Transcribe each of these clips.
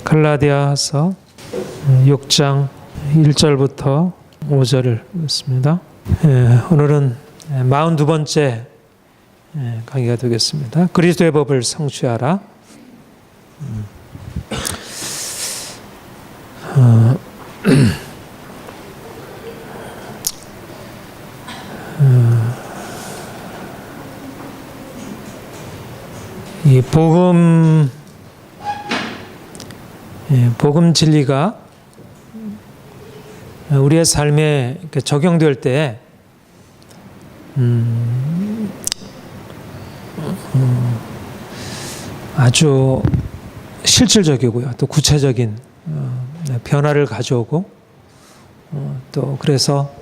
갈라디아서 6장 1절부터 5절을 읽습니다. 오늘은 42번째 강의가 되겠습니다. 그리스도의 법을 성취하라. 이 복음 진리가 우리의 삶에 적용될 때 아주 실질적이고요. 또 구체적인 변화를 가져오고 또 그래서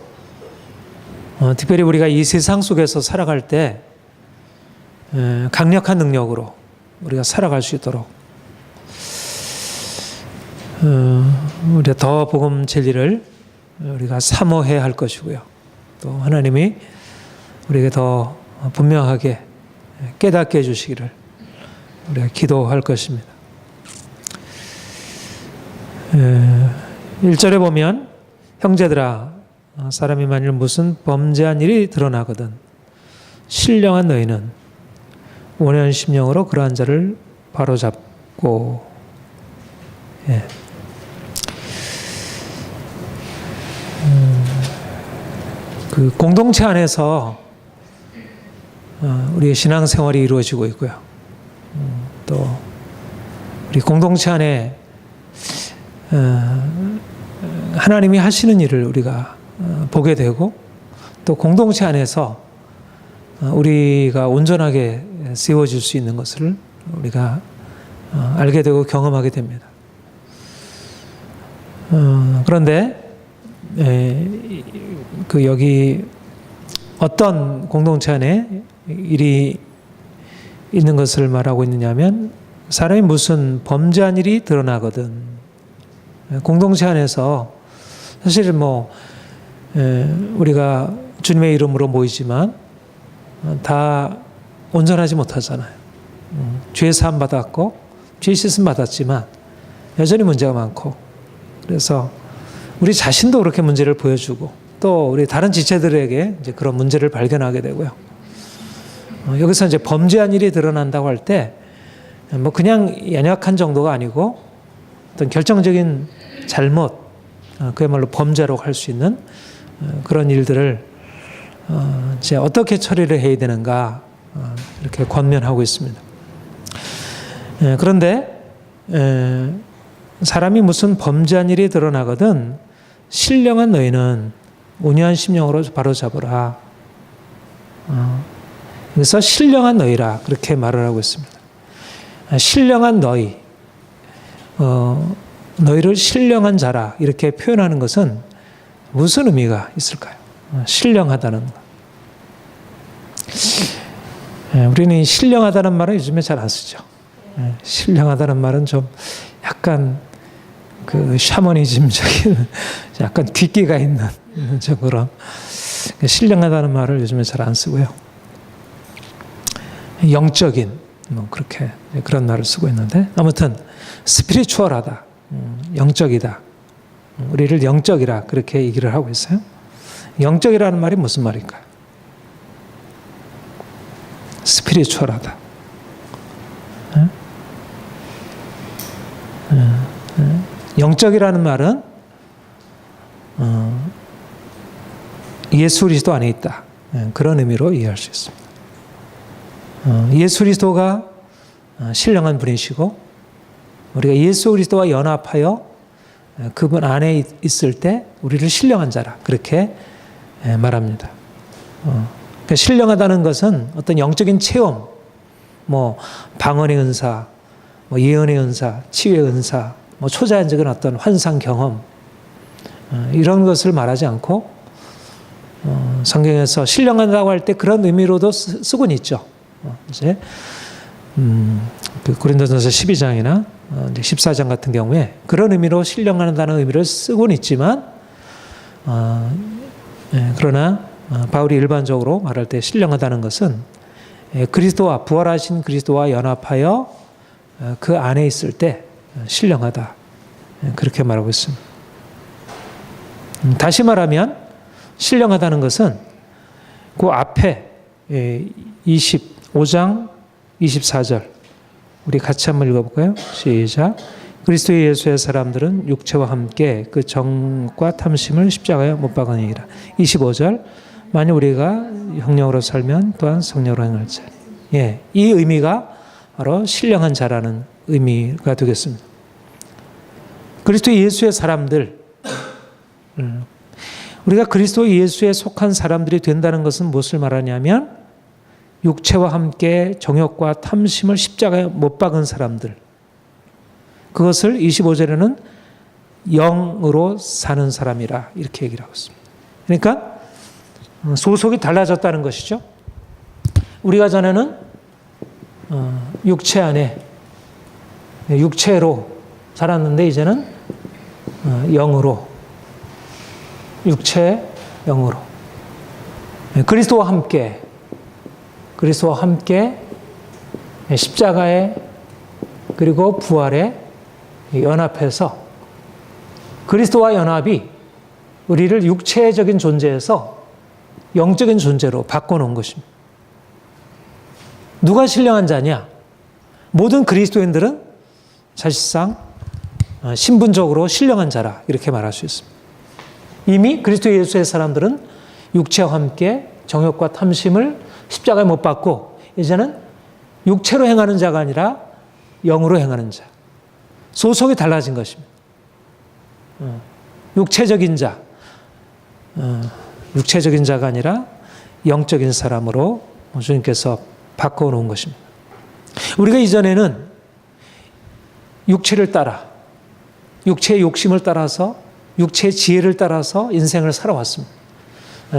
특별히 우리가 이 세상 속에서 살아갈 때 강력한 능력으로 우리가 살아갈 수 있도록 우리가 더 복음 진리를 우리가 사모해야 할 것이고요. 또 하나님이 우리에게 더 분명하게 깨닫게 해주시기를 우리가 기도할 것입니다. 1절에 보면 형제들아 사람이 만일 무슨 범죄한 일이 드러나거든 신령한 너희는 온유한 심령으로 그러한 자를 바로잡고 그 공동체 안에서 우리의 신앙생활이 이루어지고 있고요. 또 우리 공동체 안에 하나님이 하시는 일을 우리가 보게 되고 또 공동체 안에서 우리가 온전하게 세워질 수 있는 것을 우리가 알게 되고 경험하게 됩니다. 그런데 여기 어떤 공동체 안에 일이 있는 것을 말하고 있느냐면 사람이 무슨 범죄한 일이 드러나거든 공동체 안에서 사실 우리가 주님의 이름으로 모이지만 다 온전하지 못하잖아요. 죄 사함 받았고 죄 씻음 받았지만 여전히 문제가 많고 그래서 우리 자신도 그렇게 문제를 보여주고 또 우리 다른 지체들에게 이제 그런 문제를 발견하게 되고요. 여기서 이제 범죄한 일이 드러난다고 할 때 그냥 연약한 정도가 아니고 어떤 결정적인 잘못, 그야말로 범죄로 할 수 있는 그런 일들을 이제 어떻게 처리를 해야 되는가 이렇게 권면하고 있습니다. 그런데 사람이 무슨 범죄한 일이 드러나거든 신령한 너희는 온유한 심령으로 바로잡으라. 그래서 신령한 너희라 그렇게 말을 하고 있습니다. 신령한 너희, 너희를 신령한 자라 이렇게 표현하는 것은 무슨 의미가 있을까요? 신령하다는 것. 우리는 이 신령하다는 말은 요즘에 잘 안 쓰죠. 신령하다는 말은 좀 약간 그 샤머니즘적인 약간 뒷기가 있는 그런 신령하다는 말을 요즘에 잘 안 쓰고요. 영적인 그렇게 그런 말을 쓰고 있는데 아무튼 스피리추얼하다, 영적이다, 우리를 영적이라 그렇게 얘기를 하고 있어요. 영적이라는 말이 무슨 말일까요? 스피리추얼하다. 영적이라는 말은 예수 그리스도 안에 있다. 그런 의미로 이해할 수 있습니다. 예수 그리스도가 신령한 분이시고 우리가 예수 그리스도와 연합하여 그분 안에 있을 때 우리를 신령한 자라 그렇게 말합니다. 그러니까 신령하다는 것은 어떤 영적인 체험, 방언의 은사, 예언의 은사, 치유의 은사, 초자연적인 어떤 환상 경험 이런 것을 말하지 않고 성경에서 신령하다고 할 때 그런 의미로도 쓰곤 있죠. 이제 그 고린도전서 12장이나 14장 같은 경우에 그런 의미로 신령하다는 의미를 쓰곤 있지만 그러나 바울이 일반적으로 말할 때 신령하다는 것은 그리스도와 부활하신 그리스도와 연합하여 그 안에 있을 때 신령하다. 그렇게 말하고 있습니다. 다시 말하면 신령하다는 것은 그 앞에 25장 24절 우리 같이 한번 읽어볼까요? 시작. 그리스도 예수의 사람들은 육체와 함께 그 정과 탐심을 십자가에 못 박으니라. 25절 만일 우리가 형령으로 살면 또한 성령으로 행할지니. 이 의미가 바로 신령한 자라는 의미가 되겠습니다. 그리스도 예수의 사람들, 우리가 그리스도 예수에 속한 사람들이 된다는 것은 무엇을 말하냐면 육체와 함께 정욕과 탐심을 십자가에 못 박은 사람들, 그것을 25절에는 영으로 사는 사람이라 이렇게 얘기를 하고 있습니다. 그러니까 소속이 달라졌다는 것이죠. 우리가 전에는 육체 안에 육체로 살았는데 이제는 영으로, 육체 영으로 그리스도와 함께 십자가에 그리고 부활에 연합해서 그리스도와 연합이 우리를 육체적인 존재에서 영적인 존재로 바꿔놓은 것입니다. 누가 신령한 자냐? 모든 그리스도인들은 사실상 신분적으로 신령한 자라 이렇게 말할 수 있습니다. 이미 그리스도 예수의 사람들은 육체와 함께 정욕과 탐심을 십자가에 못 박고 이제는 육체로 행하는 자가 아니라 영으로 행하는 자. 소속이 달라진 것입니다. 육체적인 자가 아니라 영적인 사람으로 주님께서 바꿔놓은 것입니다. 우리가 이전에는 육체를 따라, 육체의 욕심을 따라서, 육체의 지혜를 따라서 인생을 살아왔습니다.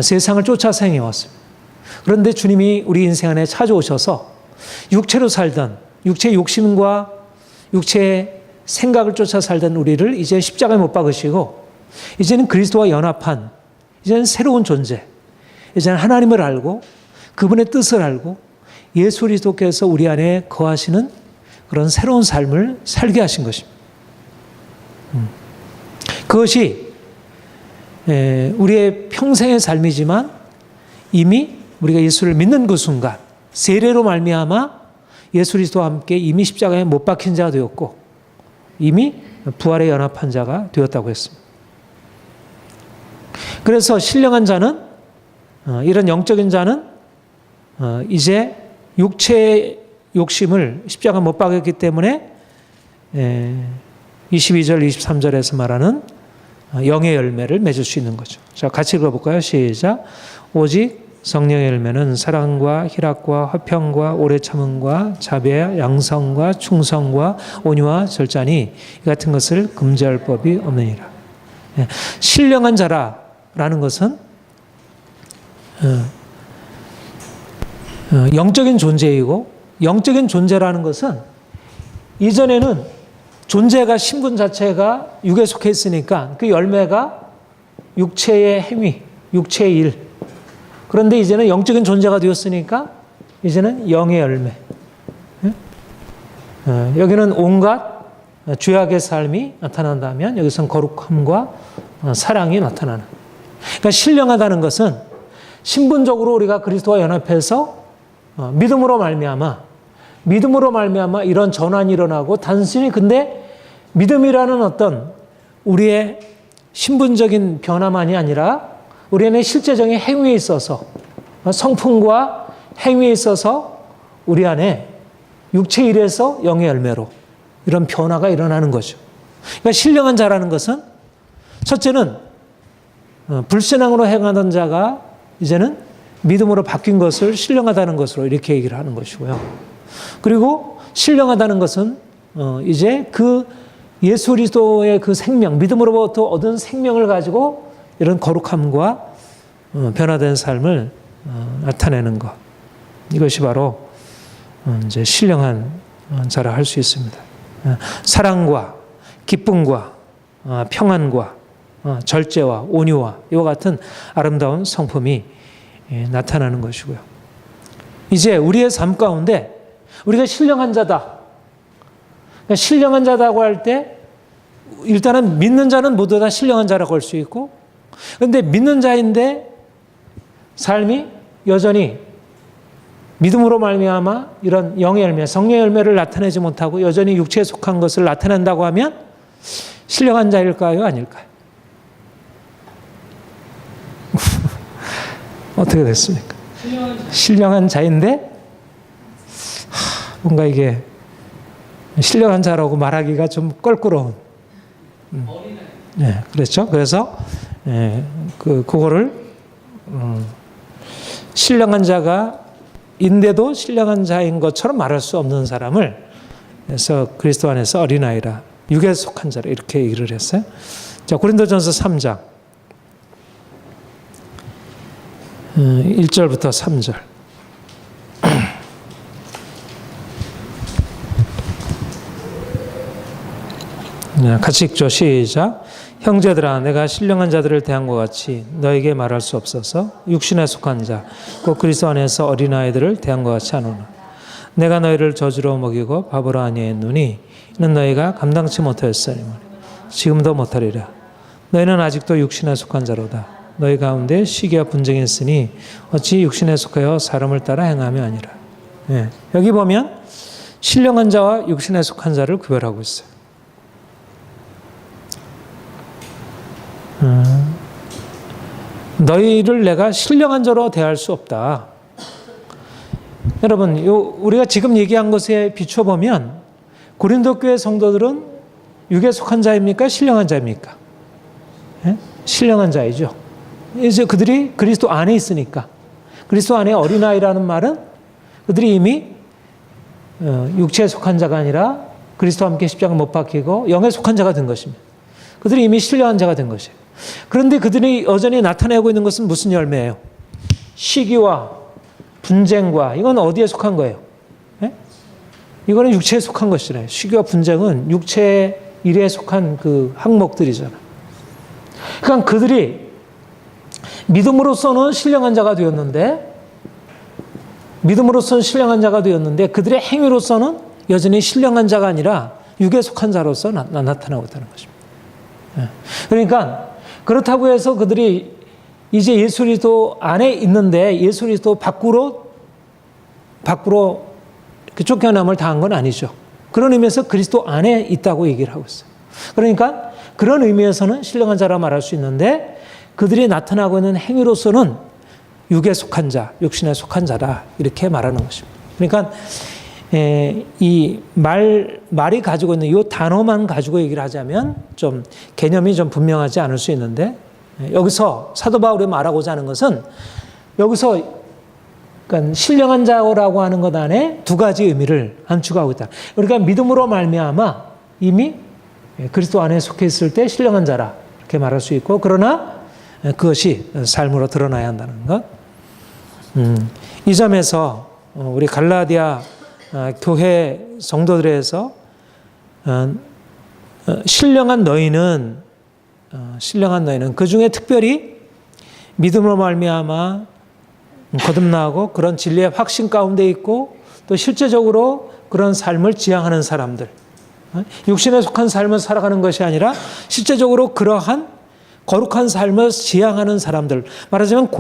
세상을 쫓아서 행해왔습니다. 그런데 주님이 우리 인생 안에 찾아오셔서 육체로 살던, 육체의 욕심과 육체의 생각을 쫓아 살던 우리를 이제 십자가에 못 박으시고 이제는 그리스도와 연합한 이제는 새로운 존재, 이제는 하나님을 알고 그분의 뜻을 알고 예수 그리스도께서 우리 안에 거하시는 그런 새로운 삶을 살게 하신 것입니다. 그것이 우리의 평생의 삶이지만 이미 우리가 예수를 믿는 그 순간 세례로 말미암아 예수 그리스도와 함께 이미 십자가에 못 박힌 자가 되었고 이미 부활에 연합한 자가 되었다고 했습니다. 그래서 신령한 자는 이런 영적인 자는 이제 육체의 욕심을 십자가 못 박았기 때문에 22절 23절에서 말하는 영의 열매를 맺을 수 있는 거죠. 자, 같이 읽어볼까요? 시작. 오직 성령의 열매는 사랑과 희락과 화평과 오래 참음과 자비와 양성과 충성과 온유와 절자니 이 같은 것을 금지할 법이 없느니라. 신령한 자라는 것은 영적인 존재이고 영적인 존재라는 것은 이전에는 존재가 신분 자체가 육에 속해 있으니까 그 열매가 육체의 행위, 육체의 일. 그런데 이제는 영적인 존재가 되었으니까 이제는 영의 열매. 여기는 온갖 죄악의 삶이 나타난다면 여기서는 거룩함과 사랑이 나타나는. 그러니까 신령하다는 것은 신분적으로 우리가 그리스도와 연합해서 믿음으로 말미암아 이런 전환이 일어나고 단순히 근데 믿음이라는 어떤 우리의 신분적인 변화만이 아니라 우리 안에 실제적인 행위에 있어서 성품과 행위에 있어서 우리 안에 육체 일에서 영의 열매로 이런 변화가 일어나는 거죠. 그러니까 신령한 자라는 것은 첫째는 불신앙으로 행하던 자가 이제는 믿음으로 바뀐 것을 신령하다는 것으로 이렇게 얘기를 하는 것이고요. 그리고 신령하다는 것은 이제 그 예수 그리스도의 그 생명, 믿음으로부터 얻은 생명을 가지고 이런 거룩함과 변화된 삶을 나타내는 것. 이것이 바로 이제 신령한 자라 할 수 있습니다. 사랑과 기쁨과 평안과 절제와 온유와 이와 같은 아름다운 성품이 나타나는 것이고요. 이제 우리의 삶 가운데 우리가 신령한 자다. 그러니까 신령한 자라고 할 때 일단은 믿는 자는 모두 다 신령한 자라고 할 수 있고, 그런데 믿는 자인데 삶이 여전히 믿음으로 말미암아 이런 영의 열매, 성령의 열매를 나타내지 못하고 여전히 육체에 속한 것을 나타낸다고 하면 신령한 자일까요? 아닐까요? 어떻게 됐습니까? 신령한 자인데 뭔가 이게 신령한 자라고 말하기가 좀 껄끄러운. 네, 그렇죠. 그래서 그거를 신령한 자가 인데도 신령한 자인 것처럼 말할 수 없는 사람을, 그래서 그리스도 안에서 어린아이라, 육에 속한 자라 이렇게 얘기를 했어요. 자, 고린도전서 3장 1절부터 3절. 같이 읽죠. 시작. 형제들아, 내가 신령한 자들을 대한 것 같이 너에게 말할 수 없어서 육신에 속한 자, 곧 그리스도 안에서 어린아이들을 대한 것 같이 하노라. 내가 너희를 저주로 먹이고 밥으로 아니했노니 이는 너희가 감당치 못하였으니 지금도 못하리라. 너희는 아직도 육신에 속한 자로다. 너희 가운데 시기와 분쟁이 있으니 어찌 육신에 속하여 사람을 따라 행하며 아니라. 네. 여기 보면 신령한 자와 육신에 속한 자를 구별하고 있어요. 너희를 내가 신령한 자로 대할 수 없다. 여러분, 우리가 지금 얘기한 것에 비춰보면 고린도 교회 성도들은 육에 속한 자입니까? 신령한 자입니까? 네? 신령한 자이죠. 이제 그들이 그리스도 안에 있으니까. 그리스도 안에 어린아이라는 말은 그들이 이미 육체에 속한 자가 아니라 그리스도와 함께 십자가 못 박히고 영에 속한 자가 된 것입니다. 그들이 이미 신령한 자가 된 것이에요. 그런데 그들이 여전히 나타내고 있는 것은 무슨 열매예요? 시기와 분쟁과, 이건 어디에 속한 거예요? 네? 이거는 육체에 속한 것이잖아요. 시기와 분쟁은 육체의 일에 속한 그 항목들이잖아요. 그러니까 그들이 믿음으로서는 신령한 자가 되었는데, 그들의 행위로서는 여전히 신령한 자가 아니라 육에 속한 자로서 나타나고 있다는 것입니다. 그러니까 그렇다고 해서 그들이 이제 예수 그리스도 안에 있는데 예수 그리스도 밖으로 쫓겨남을 당한 건 아니죠. 그런 의미에서 그리스도 안에 있다고 얘기를 하고 있어요. 그러니까 그런 의미에서는 신령한 자라 말할 수 있는데, 그들이 나타나고 있는 행위로서는 육에 속한 자, 육신에 속한 자다, 이렇게 말하는 것입니다. 그러니까 이 말이 가지고 있는 이 단어만 가지고 얘기를 하자면 좀 개념이 좀 분명하지 않을 수 있는데, 여기서 사도 바울이 말하고자 하는 것은 여기서 그러니까 신령한 자라고 하는 것 안에 두 가지 의미를 함축하고 있다. 그러니까 믿음으로 말미암아 이미 그리스도 안에 속해 있을 때 신령한 자라 이렇게 말할 수 있고, 그러나 그것이 삶으로 드러나야 한다는 것. 이 점에서 우리 갈라디아 교회 성도들에서 신령한 너희는 그 중에 특별히 믿음으로 말미암아 거듭나고 그런 진리의 확신 가운데 있고 또 실제적으로 그런 삶을 지향하는 사람들, 육신에 속한 삶을 살아가는 것이 아니라 실제적으로 그러한 거룩한 삶을 지향하는 사람들, 말하자면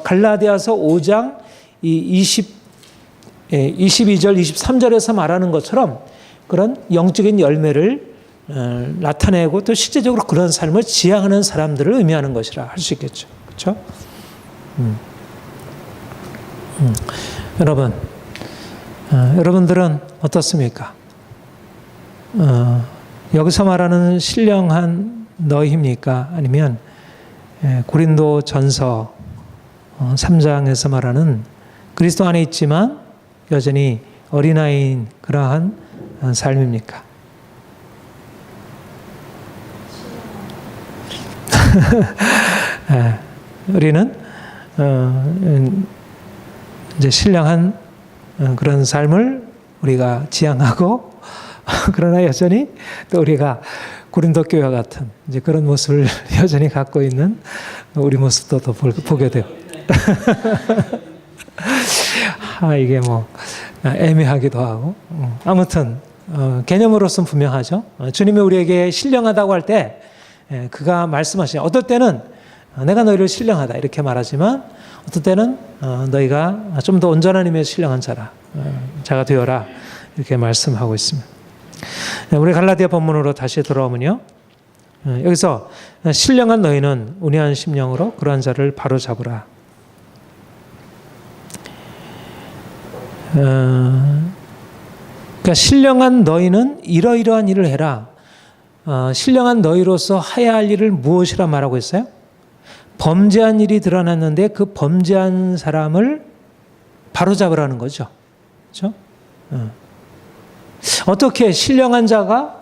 갈라디아서 5장 22절, 23절에서 말하는 것처럼 그런 영적인 열매를 나타내고 또 실제적으로 그런 삶을 지향하는 사람들을 의미하는 것이라 할 수 있겠죠. 그렇죠? 여러분들은 어떻습니까? 여기서 말하는 신령한 너희입니까? 아니면 고린도 전서 3장에서 말하는 그리스도 안에 있지만 여전히 어린아이인 그러한 삶입니까? 우리는 이제 신령한 그런 삶을 우리가 지향하고, 그러나 여전히 또 우리가 고린도 교회와 같은 이제 그런 모습을 여전히 갖고 있는 우리 모습도 더 보게 돼요. 이게 뭐 애매하기도 하고, 아무튼 개념으로서는 분명하죠. 주님이 우리에게 신령하다고 할 때 그가 말씀하시죠. 어떨 때는 내가 너희를 신령하다 이렇게 말하지만 어떨 때는 너희가 좀 더 온전한 의미의 신령한 자가 되어라 이렇게 말씀하고 있습니다. 우리 갈라디아 본문으로 다시 돌아오면요. 여기서 신령한 너희는 온유한 심령으로 그러한 자를 바로잡으라. 그러니까 신령한 너희는 이러이러한 일을 해라. 신령한 너희로서 하야 할 일을 무엇이라 말하고 있어요? 범죄한 일이 드러났는데 그 범죄한 사람을 바로잡으라는 거죠. 그렇죠? 어떻게 신령한 자가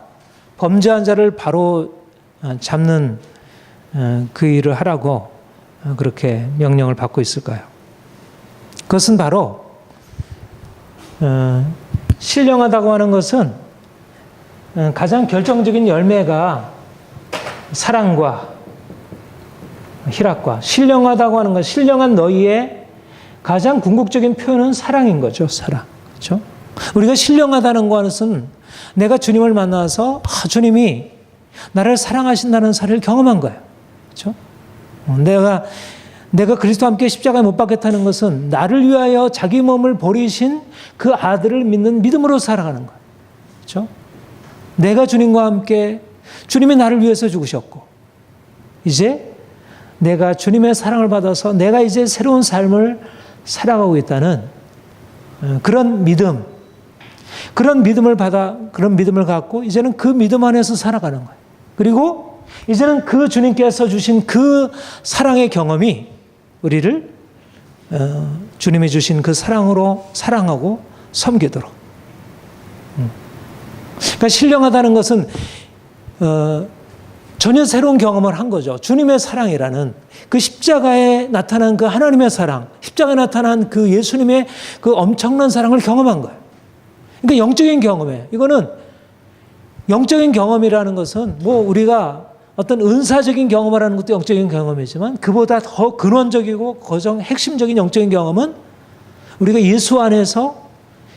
범죄한 자를 바로 잡는 그 일을 하라고 그렇게 명령을 받고 있을까요? 그것은 바로 신령하다고 하는 것은 가장 결정적인 열매가 사랑과 희락과, 신령하다고 하는 것, 신령한 너희의 가장 궁극적인 표현은 사랑인 거죠. 사랑. 그렇죠? 우리가 신령하다는 것은 내가 주님을 만나서 주님이 나를 사랑하신다는 사실을 경험한 거예요. 그렇죠? 내가 그리스도와 함께 십자가에 못 박혔다는 것은 나를 위하여 자기 몸을 버리신 그 아들을 믿는 믿음으로 살아가는 거예요. 그렇죠? 내가 주님과 함께 주님이 나를 위해서 죽으셨고 이제 내가 주님의 사랑을 받아서 내가 이제 새로운 삶을 살아가고 있다는 그런 믿음, 그런 믿음을 갖고 이제는 그 믿음 안에서 살아가는 거예요. 그리고 이제는 그 주님께서 주신 그 사랑의 경험이 우리를 주님이 주신 그 사랑으로 사랑하고 섬기도록. 그러니까 신령하다는 것은 전혀 새로운 경험을 한 거죠. 주님의 사랑이라는 그 십자가에 나타난 그 하나님의 사랑, 십자가에 나타난 그 예수님의 그 엄청난 사랑을 경험한 거예요. 그러니까 영적인 경험이에요. 이거는 영적인 경험이라는 것은 뭐 우리가 어떤 은사적인 경험을 하는 것도 영적인 경험이지만 그보다 더 근원적이고 가장 핵심적인 영적인 경험은 우리가 예수 안에서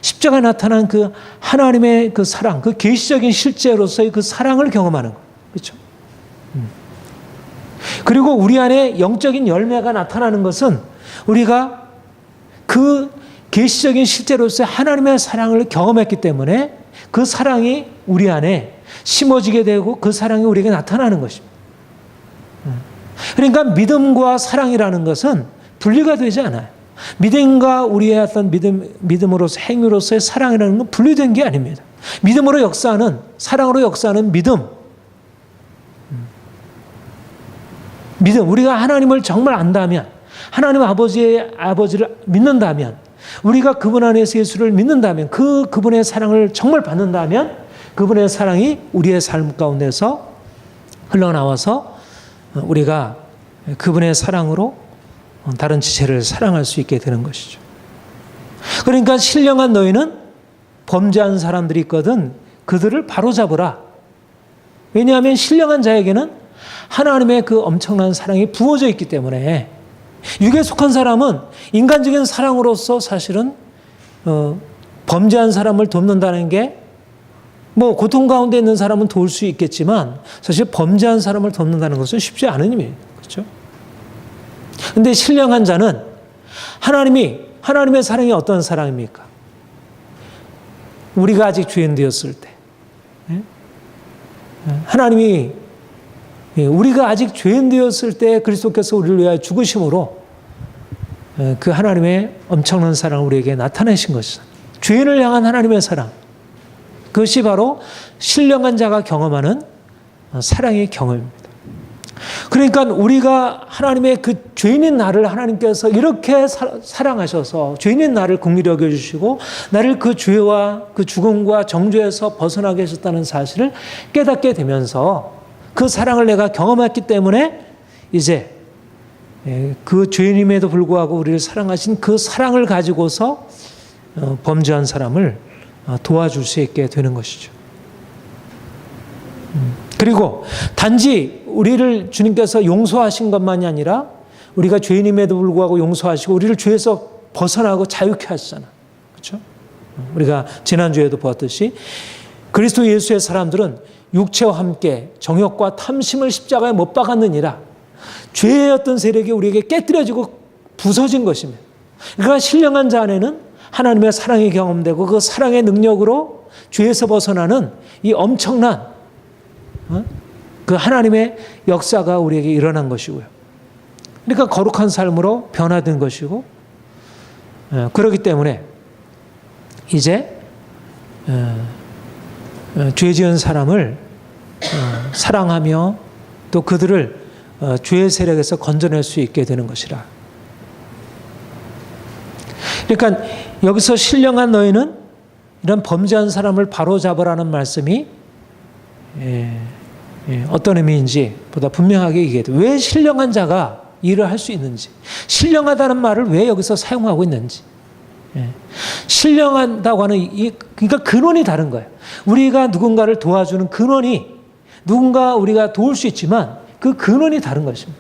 십자가에 나타난 그 하나님의 그 사랑, 그 계시적인 실제로서의 그 사랑을 경험하는 거예요. 그렇죠? 그리고 우리 안에 영적인 열매가 나타나는 것은 우리가 그 계시적인 실제로서의 하나님의 사랑을 경험했기 때문에 그 사랑이 우리 안에 심어지게 되고 그 사랑이 우리에게 나타나는 것입니다. 그러니까 믿음과 사랑이라는 것은 분리가 되지 않아요. 믿음과 우리의 어떤 믿음으로서 행위로서의 사랑이라는 건 분리된 게 아닙니다. 믿음으로 역사하는, 사랑으로 역사하는 믿음, 우리가 하나님을 정말 안다면, 하나님 아버지를 믿는다면, 우리가 그분 안에서 예수를 믿는다면, 그분의 사랑을 정말 받는다면, 그분의 사랑이 우리의 삶 가운데서 흘러나와서 우리가 그분의 사랑으로 다른 지체를 사랑할 수 있게 되는 것이죠. 그러니까 신령한 너희는 범죄한 사람들이 있거든 그들을 바로잡으라. 왜냐하면 신령한 자에게는 하나님의 그 엄청난 사랑이 부어져 있기 때문에 육에 속한 사람은 인간적인 사랑으로서 사실은 범죄한 사람을 돕는다는 게 뭐 고통 가운데 있는 사람은 도울 수 있겠지만 사실 범죄한 사람을 돕는다는 것은 쉽지 않은 일이에요. 그렇죠? 근데 신령한 자는 하나님의 사랑이 어떤 사랑입니까? 우리가 아직 죄인 되었을 때 하나님이 우리가 아직 죄인 되었을 때 그리스도께서 우리를 위하여 죽으심으로 그 하나님의 엄청난 사랑을 우리에게 나타내신 것이죠. 죄인을 향한 하나님의 사랑. 그것이 바로 신령한 자가 경험하는 사랑의 경험입니다. 그러니까 우리가 하나님의 그 죄인인 나를 하나님께서 이렇게 사랑하셔서 죄인인 나를 긍휼히 여겨주시고 나를 그 죄와 그 죽음과 정죄에서 벗어나게 하셨다는 사실을 깨닫게 되면서 그 사랑을 내가 경험했기 때문에 이제 그 죄인임에도 불구하고 우리를 사랑하신 그 사랑을 가지고서 범죄한 사람을 도와줄 수 있게 되는 것이죠. 그리고 단지 우리를 주님께서 용서하신 것만이 아니라 우리가 죄인임에도 불구하고 용서하시고 우리를 죄에서 벗어나고 자유케 하시잖아요. 그렇죠? 우리가 지난주에도 보았듯이 그리스도 예수의 사람들은 육체와 함께 정욕과 탐심을 십자가에 못 박았느니라. 죄의 어떤 세력이 우리에게 깨뜨려지고 부서진 것입니다. 그러니까 신령한 자 안에는 하나님의 사랑이 경험되고 그 사랑의 능력으로 죄에서 벗어나는 이 엄청난 그 하나님의 역사가 우리에게 일어난 것이고요. 그러니까 거룩한 삶으로 변화된 것이고, 그렇기 때문에 이제 죄 지은 사람을 사랑하며 또 그들을 죄의 세력에서 건져낼 수 있게 되는 것이라. 그러니까 여기서 신령한 너희는 이런 범죄한 사람을 바로잡으라는 말씀이 어떤 의미인지 보다 분명하게 얘기해도, 왜 신령한 자가 일을 할 수 있는지, 신령하다는 말을 왜 여기서 사용하고 있는지. 신령하다고 하는 그러니까 근원이 다른 거예요. 우리가 누군가를 도와주는 근원이, 누군가 우리가 도울 수 있지만 그 근원이 다른 것입니다.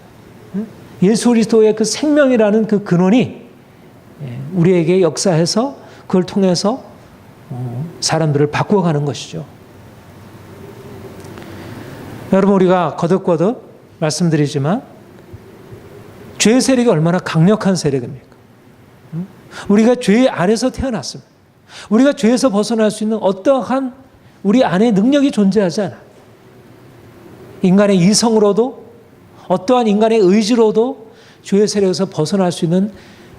예수 그리스도의 그 생명이라는 그 근원이 우리에게 역사해서 그걸 통해서 사람들을 바꾸어가는 것이죠. 여러분, 우리가 거듭거듭 말씀드리지만 죄의 세력이 얼마나 강력한 세력입니까? 우리가 죄 아래서 태어났습니다. 우리가 죄에서 벗어날 수 있는 어떠한 우리 안에 능력이 존재하지 않아요. 인간의 이성으로도 어떠한 인간의 의지로도 죄의 세력에서 벗어날 수 있는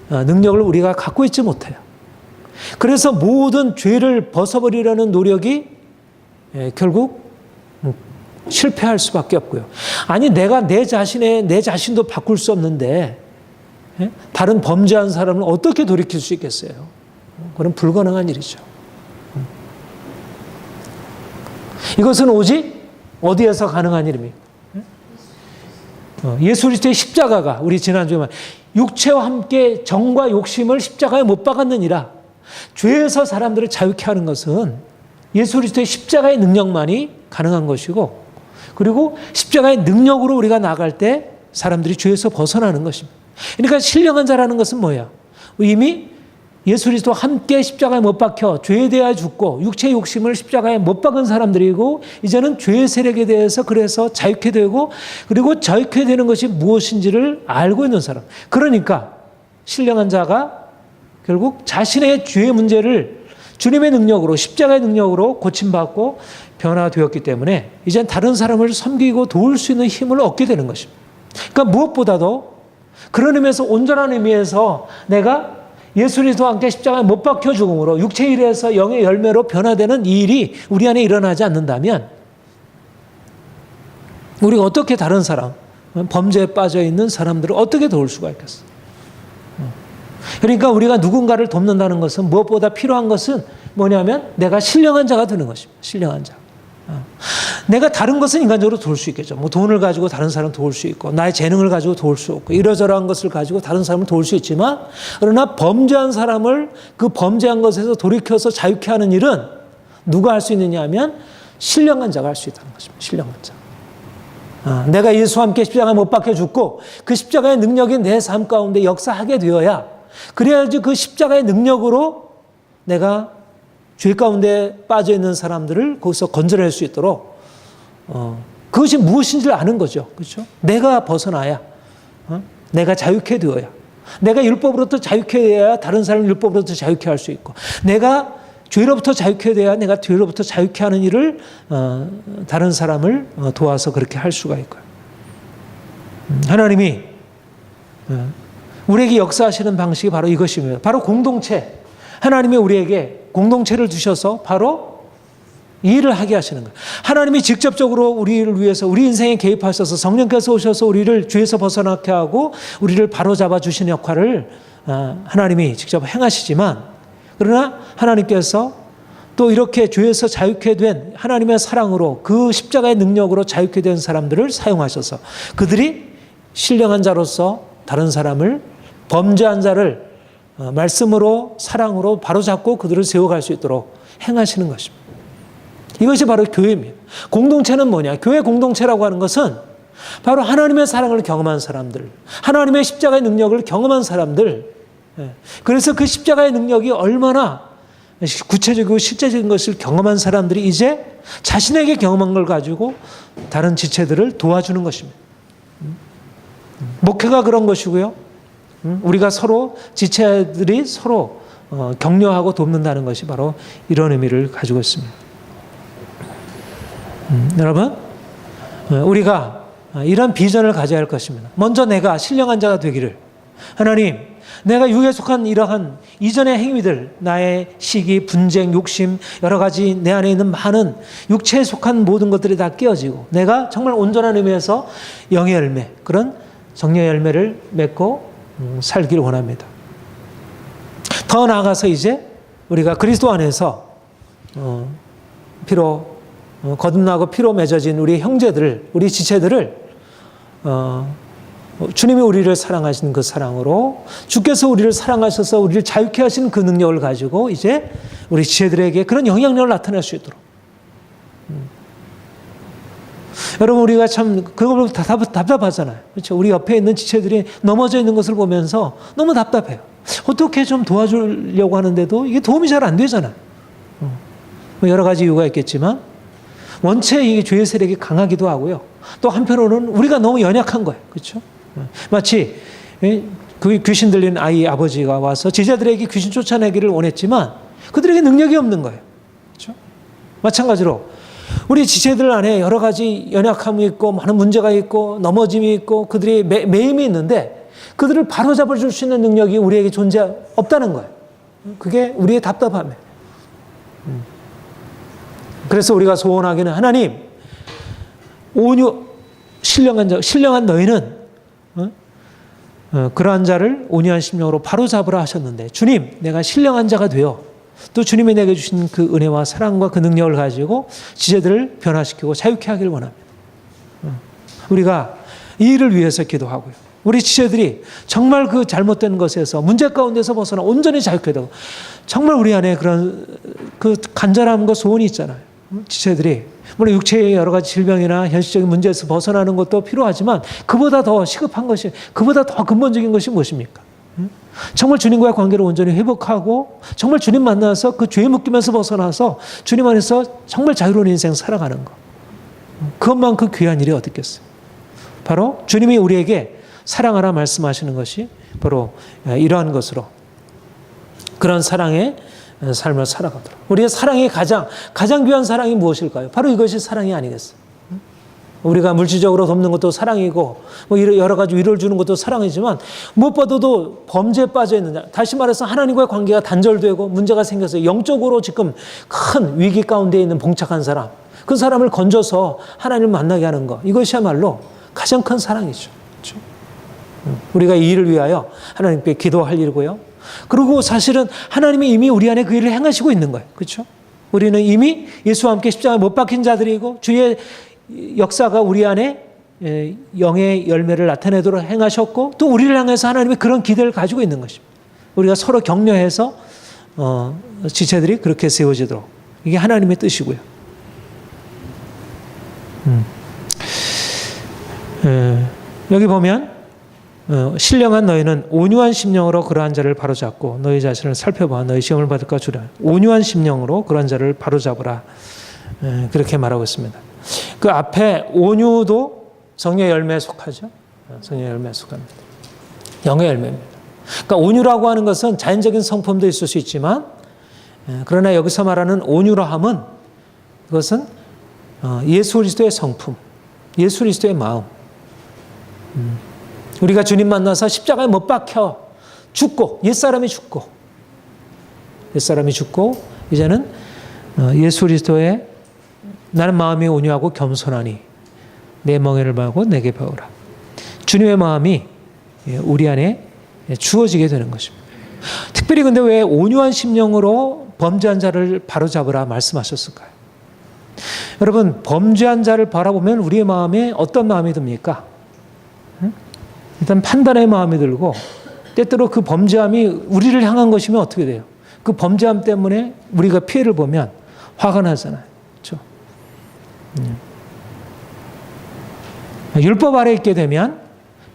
능력을 우리가 갖고 있지 못해요. 그래서 모든 죄를 벗어버리려는 노력이 결국 실패할 수밖에 없고요. 아니, 내가 내 자신도 바꿀 수 없는데 다른 범죄한 사람을 어떻게 돌이킬 수 있겠어요? 그건 불가능한 일이죠. 이것은 오직 어디에서 가능한 일입니까? 예수 그리스도의 십자가가, 우리 지난주에 말 육체와 함께 정과 욕심을 십자가에 못 박았느니라. 죄에서 사람들을 자유케 하는 것은 예수 그리스도의 십자가의 능력만이 가능한 것이고, 그리고 십자가의 능력으로 우리가 나갈 때 사람들이 죄에서 벗어나는 것입니다. 그러니까 신령한 자라는 것은 뭐야? 이미 예수 그리스도와 함께 십자가에 못 박혀 죄에 대하여 죽고 육체의 욕심을 십자가에 못 박은 사람들이고, 이제는 죄의 세력에 대해서 그래서 자유케 되고, 그리고 자유케 되는 것이 무엇인지를 알고 있는 사람. 그러니까 신령한 자가 결국 자신의 죄의 문제를 주님의 능력으로, 십자가의 능력으로 고침받고 변화되었기 때문에 이젠 다른 사람을 섬기고 도울 수 있는 힘을 얻게 되는 것입니다. 그러니까 무엇보다도 그런 의미에서, 온전한 의미에서 내가 예수 그리스도와 함께 십자가에 못 박혀 죽음으로 육체의 일에서 영의 열매로 변화되는 이 일이 우리 안에 일어나지 않는다면 우리가 어떻게 다른 사람, 범죄에 빠져 있는 사람들을 어떻게 도울 수가 있겠어요? 그러니까 우리가 누군가를 돕는다는 것은, 무엇보다 필요한 것은 뭐냐면 내가 신령한 자가 되는 것입니다. 신령한 자. 내가 다른 것은 인간적으로 도울 수 있겠죠. 뭐 돈을 가지고 다른 사람 도울 수 있고, 나의 재능을 가지고 도울 수 없고, 이러저러한 것을 가지고 다른 사람을 도울 수 있지만, 그러나 범죄한 사람을 그 범죄한 것에서 돌이켜서 자유케 하는 일은 누가 할 수 있느냐 하면 신령한 자가 할 수 있다는 것입니다. 신령한 자. 내가 예수와 함께 십자가에 못 박혀 죽고 그 십자가의 능력이 내 삶 가운데 역사하게 되어야, 그래야지 그 십자가의 능력으로 내가 죄 가운데 빠져 있는 사람들을 거기서 건져낼 수 있도록, 그것이 무엇인지를 아는 거죠. 그렇죠? 내가 벗어나야, 내가 자유케 되어야, 내가 율법으로부터 자유케 되어야 다른 사람을 율법으로부터 자유케 할 수 있고, 내가 죄로부터 자유케 되어야 내가 죄로부터 자유케 하는 일을 다른 사람을 도와서 그렇게 할 수가 있고요. 하나님이 우리에게 역사하시는 방식이 바로 이것입니다. 바로 공동체. 하나님이 우리에게 공동체를 두셔서 바로 이 일을 하게 하시는 거예요. 하나님이 직접적으로 우리를 위해서 우리 인생에 개입하셔서 성령께서 오셔서 우리를 죄에서 벗어나게 하고 우리를 바로잡아 주시는 역할을 하나님이 직접 행하시지만, 그러나 하나님께서 또 이렇게 죄에서 자유케 된 하나님의 사랑으로, 그 십자가의 능력으로 자유케 된 사람들을 사용하셔서 그들이 신령한 자로서 다른 사람을, 범죄한 자를 말씀으로, 사랑으로 바로잡고 그들을 세워갈 수 있도록 행하시는 것입니다. 이것이 바로 교회입니다. 공동체는 뭐냐? 교회 공동체라고 하는 것은 바로 하나님의 사랑을 경험한 사람들, 하나님의 십자가의 능력을 경험한 사람들, 그래서 그 십자가의 능력이 얼마나 구체적이고 실제적인 것을 경험한 사람들이 이제 자신에게 경험한 걸 가지고 다른 지체들을 도와주는 것입니다. 목회가 그런 것이고요. 우리가 서로 지체들이 서로 격려하고 돕는다는 것이 바로 이런 의미를 가지고 있습니다. 여러분, 우리가 이런 비전을 가져야 할 것입니다. 먼저 내가 신령한 자가 되기를, 하나님, 내가 육에 속한 이러한 이전의 행위들, 나의 시기, 분쟁, 욕심, 여러 가지 내 안에 있는 많은 육체에 속한 모든 것들이 다 깨어지고 내가 정말 온전한 의미에서 영의 열매, 그런 성령의 열매를 맺고 살기를 원합니다. 더 나아가서 이제 우리가 그리스도 안에서 피로 거듭나고 피로 맺어진 우리 형제들, 우리 지체들을 주님이 우리를 사랑하신 그 사랑으로 주께서 우리를 사랑하셔서 우리를 자유케 하신 그 능력을 가지고 이제 우리 지체들에게 그런 영향력을 나타낼 수 있도록. 여러분, 우리가 참 그걸 답답하잖아요. 그렇죠? 우리 옆에 있는 지체들이 넘어져 있는 것을 보면서 너무 답답해요. 어떻게 좀 도와주려고 하는데도 이게 도움이 잘 안 되잖아요. 여러 가지 이유가 있겠지만 원체 이게 죄의 세력이 강하기도 하고요. 또 한편으로는 우리가 너무 연약한 거예요. 그렇죠? 마치 그 귀신 들린 아이 아버지가 와서 제자들에게 귀신 쫓아내기를 원했지만 그들에게 능력이 없는 거예요. 그렇죠? 마찬가지로 우리 지체들 안에 여러 가지 연약함이 있고 많은 문제가 있고 넘어짐이 있고 그들이 매임이 있는데 그들을 바로잡아 줄 수 있는 능력이 우리에게 없다는 거예요. 그게 우리의 답답함이에요. 그래서 우리가 소원하기는, 하나님, 신령한 너희는 그러한 자를 온유한 심령으로 바로잡으라 하셨는데, 주님, 내가 신령한 자가 되어 또 주님이 내게 주신 그 은혜와 사랑과 그 능력을 가지고 지체들을 변화시키고 자유케 하기를 원합니다. 우리가 이 일을 위해서 기도하고요. 우리 지체들이 정말 그 잘못된 것에서 문제 가운데서 벗어나 온전히 자유케 되고, 정말 우리 안에 그런 그 간절함과 소원이 있잖아요. 지체들이 물론 육체의 여러 가지 질병이나 현실적인 문제에서 벗어나는 것도 필요하지만 그보다 더 시급한 것이, 그보다 더 근본적인 것이 무엇입니까? 정말 주님과의 관계를 온전히 회복하고 정말 주님 만나서 그 죄의 묶임에서 벗어나서 주님 안에서 정말 자유로운 인생 살아가는 것, 그것만큼 귀한 일이 어디 있겠어요? 바로 주님이 우리에게 사랑하라 말씀하시는 것이 바로 이러한 것으로 그런 사랑의 삶을 살아가도록. 우리의 사랑이 가장 귀한 사랑이 무엇일까요? 바로 이것이 사랑이 아니겠어요? 우리가 물질적으로 돕는 것도 사랑이고 뭐 여러 가지 위로를 주는 것도 사랑이지만 무엇보다도 범죄에 빠져 있는 자, 다시 말해서 하나님과의 관계가 단절되고 문제가 생겨서 영적으로 지금 큰 위기 가운데 있는 봉착한 사람, 그 사람을 건져서 하나님을 만나게 하는 것, 이것이야말로 가장 큰 사랑이죠. 그렇죠? 우리가 이 일을 위하여 하나님께 기도할 일이고요. 그리고 사실은 하나님이 이미 우리 안에 그 일을 행하시고 있는 거예요. 그렇죠? 우리는 이미 예수와 함께 십자가에 못 박힌 자들이고 주의 역사가 우리 안에 영의 열매를 나타내도록 행하셨고 또 우리를 향해서 하나님이 그런 기대를 가지고 있는 것입니다. 우리가 서로 격려해서 지체들이 그렇게 세워지도록, 이게 하나님의 뜻이고요. 여기 보면 신령한 너희는 온유한 심령으로 그러한 자를 바로잡고 너희 자신을 살펴봐 너희 시험을 받을까 주라. 온유한 심령으로 그러한 자를 바로잡으라. 그렇게 말하고 있습니다. 그 앞에 온유도 성령의 열매에 속하죠. 성령의 열매에 속합니다. 영의 열매입니다. 그러니까 온유라고 하는 것은 자연적인 성품도 있을 수 있지만 그러나 여기서 말하는 온유라함은 그것은 예수 그리스도의 성품, 예수 그리스도의 마음. 우리가 주님 만나서 십자가에 못 박혀 죽고 옛사람이 죽고 이제는 예수 그리스도의 나는 마음이 온유하고 겸손하니 내 멍에를 말고 내게 배우라. 주님의 마음이 우리 안에 주어지게 되는 것입니다. 특별히 근데 왜 온유한 심령으로 범죄한 자를 바로잡으라 말씀하셨을까요? 여러분, 범죄한 자를 바라보면 우리의 마음에 어떤 마음이 듭니까? 일단 판단의 마음이 들고 때때로 그 범죄함이 우리를 향한 것이면 어떻게 돼요? 그 범죄함 때문에 우리가 피해를 보면 화가 나잖아요. 그렇죠? 율법 아래 있게 되면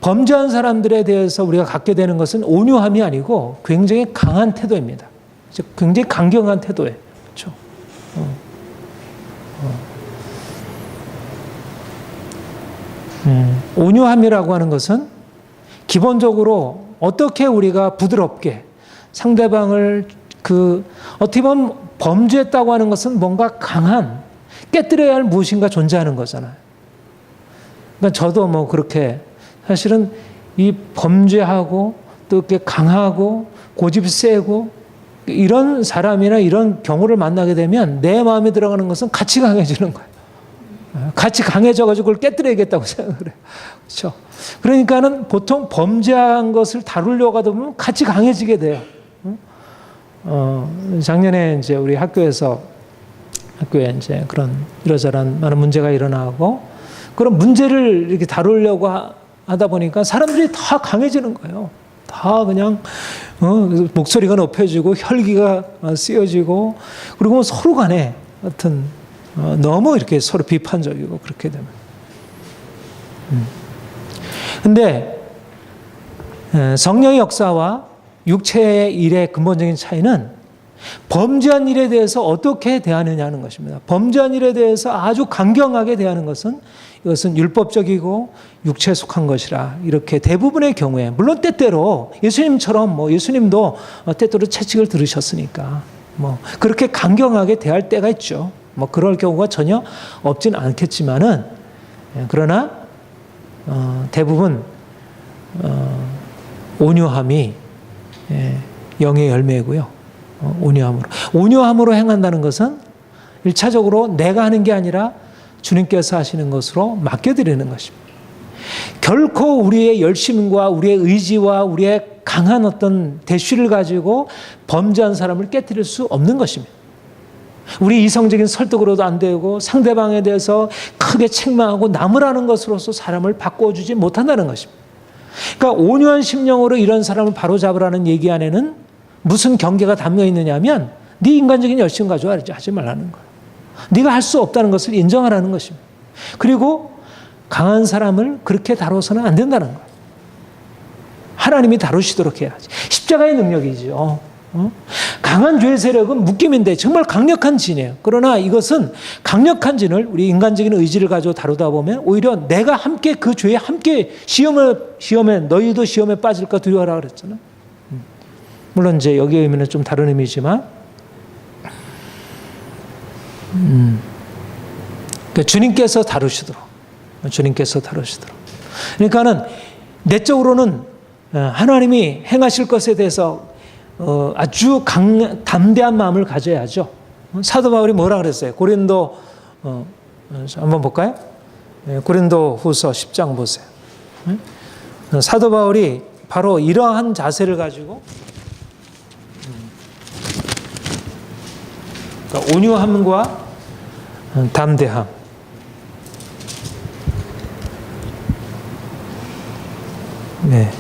범죄한 사람들에 대해서 우리가 갖게 되는 것은 온유함이 아니고 굉장히 강한 태도입니다. 굉장히 강경한 태도예요. 그렇죠? 온유함이라고 하는 것은 기본적으로 어떻게 우리가 부드럽게 상대방을 어떻게 보면 범죄했다고 하는 것은 뭔가 강한 깨뜨려야 할 무엇인가 존재하는 거잖아요. 그러니까 저도 뭐 그렇게 사실은 이 범죄하고 또 이렇게 강하고 고집 세고 이런 사람이나 이런 경우를 만나게 되면 내 마음에 들어가는 것은 같이 강해지는 거예요. 같이 강해져가지고 그걸 깨뜨려야겠다고 생각을 해요. 그렇죠? 그러니까는 보통 범죄한 것을 다루려고 하다 보면 같이 강해지게 돼요. 작년에 이제 우리 학교에 이제 그런 이러저러한 많은 문제가 일어나고 그런 문제를 이렇게 다루려고 하다 보니까 사람들이 다 강해지는 거예요. 다 그냥 목소리가 높여지고 혈기가 쓰여지고 그리고 서로 간에 하여튼 너무 이렇게 서로 비판적이고 그렇게 되면. 근데 성령의 역사와 육체의 일의 근본적인 차이는 범죄한 일에 대해서 어떻게 대하느냐 하는 것입니다. 범죄한 일에 대해서 아주 강경하게 대하는 것은 이것은 율법적이고 육체에 속한 것이라 이렇게 대부분의 경우에 물론 때때로 예수님처럼 예수님도 때때로 채찍을 들으셨으니까 그렇게 강경하게 대할 때가 있죠. 그럴 경우가 전혀 없진 않겠지만은 그러나 대부분 온유함이 영의 열매고요. 온유함으로 행한다는 것은 1차적으로 내가 하는 게 아니라 주님께서 하시는 것으로 맡겨드리는 것입니다. 결코 우리의 열심과 우리의 의지와 우리의 강한 어떤 대쉬를 가지고 범죄한 사람을 깨뜨릴 수 없는 것입니다. 우리 이성적인 설득으로도 안 되고 상대방에 대해서 크게 책망하고 나무라는 것으로서 사람을 바꿔주지 못한다는 것입니다. 그러니까 온유한 심령으로 이런 사람을 바로잡으라는 얘기 안에는 무슨 경계가 담겨 있느냐 하면 네 인간적인 열심 가지고 하지 말라는 거예요. 네가 할 수 없다는 것을 인정하라는 것입니다. 그리고 강한 사람을 그렇게 다뤄서는 안 된다는 거예요. 하나님이 다루시도록 해야지. 십자가의 능력이죠. 강한 죄의 세력은 묶임인데 정말 강력한 진이에요. 그러나 이것은 강력한 진을 우리 인간적인 의지를 가지고 다루다 보면 오히려 내가 함께 그 죄에 함께 시험에 너희도 시험에 빠질까 두려워하라 그랬잖아요. 물론 이제 여기의 의미는 좀 다른 의미지만 그러니까 주님께서 다루시도록 그러니까는 내적으로는 하나님이 행하실 것에 대해서 아주 담대한 마음을 가져야죠. 사도 바울이 뭐라 그랬어요? 고린도 한번 볼까요? 고린도 후서 10장 보세요. 사도 바울이 바로 이러한 자세를 가지고 그러니까 온유함과 담대함. 네.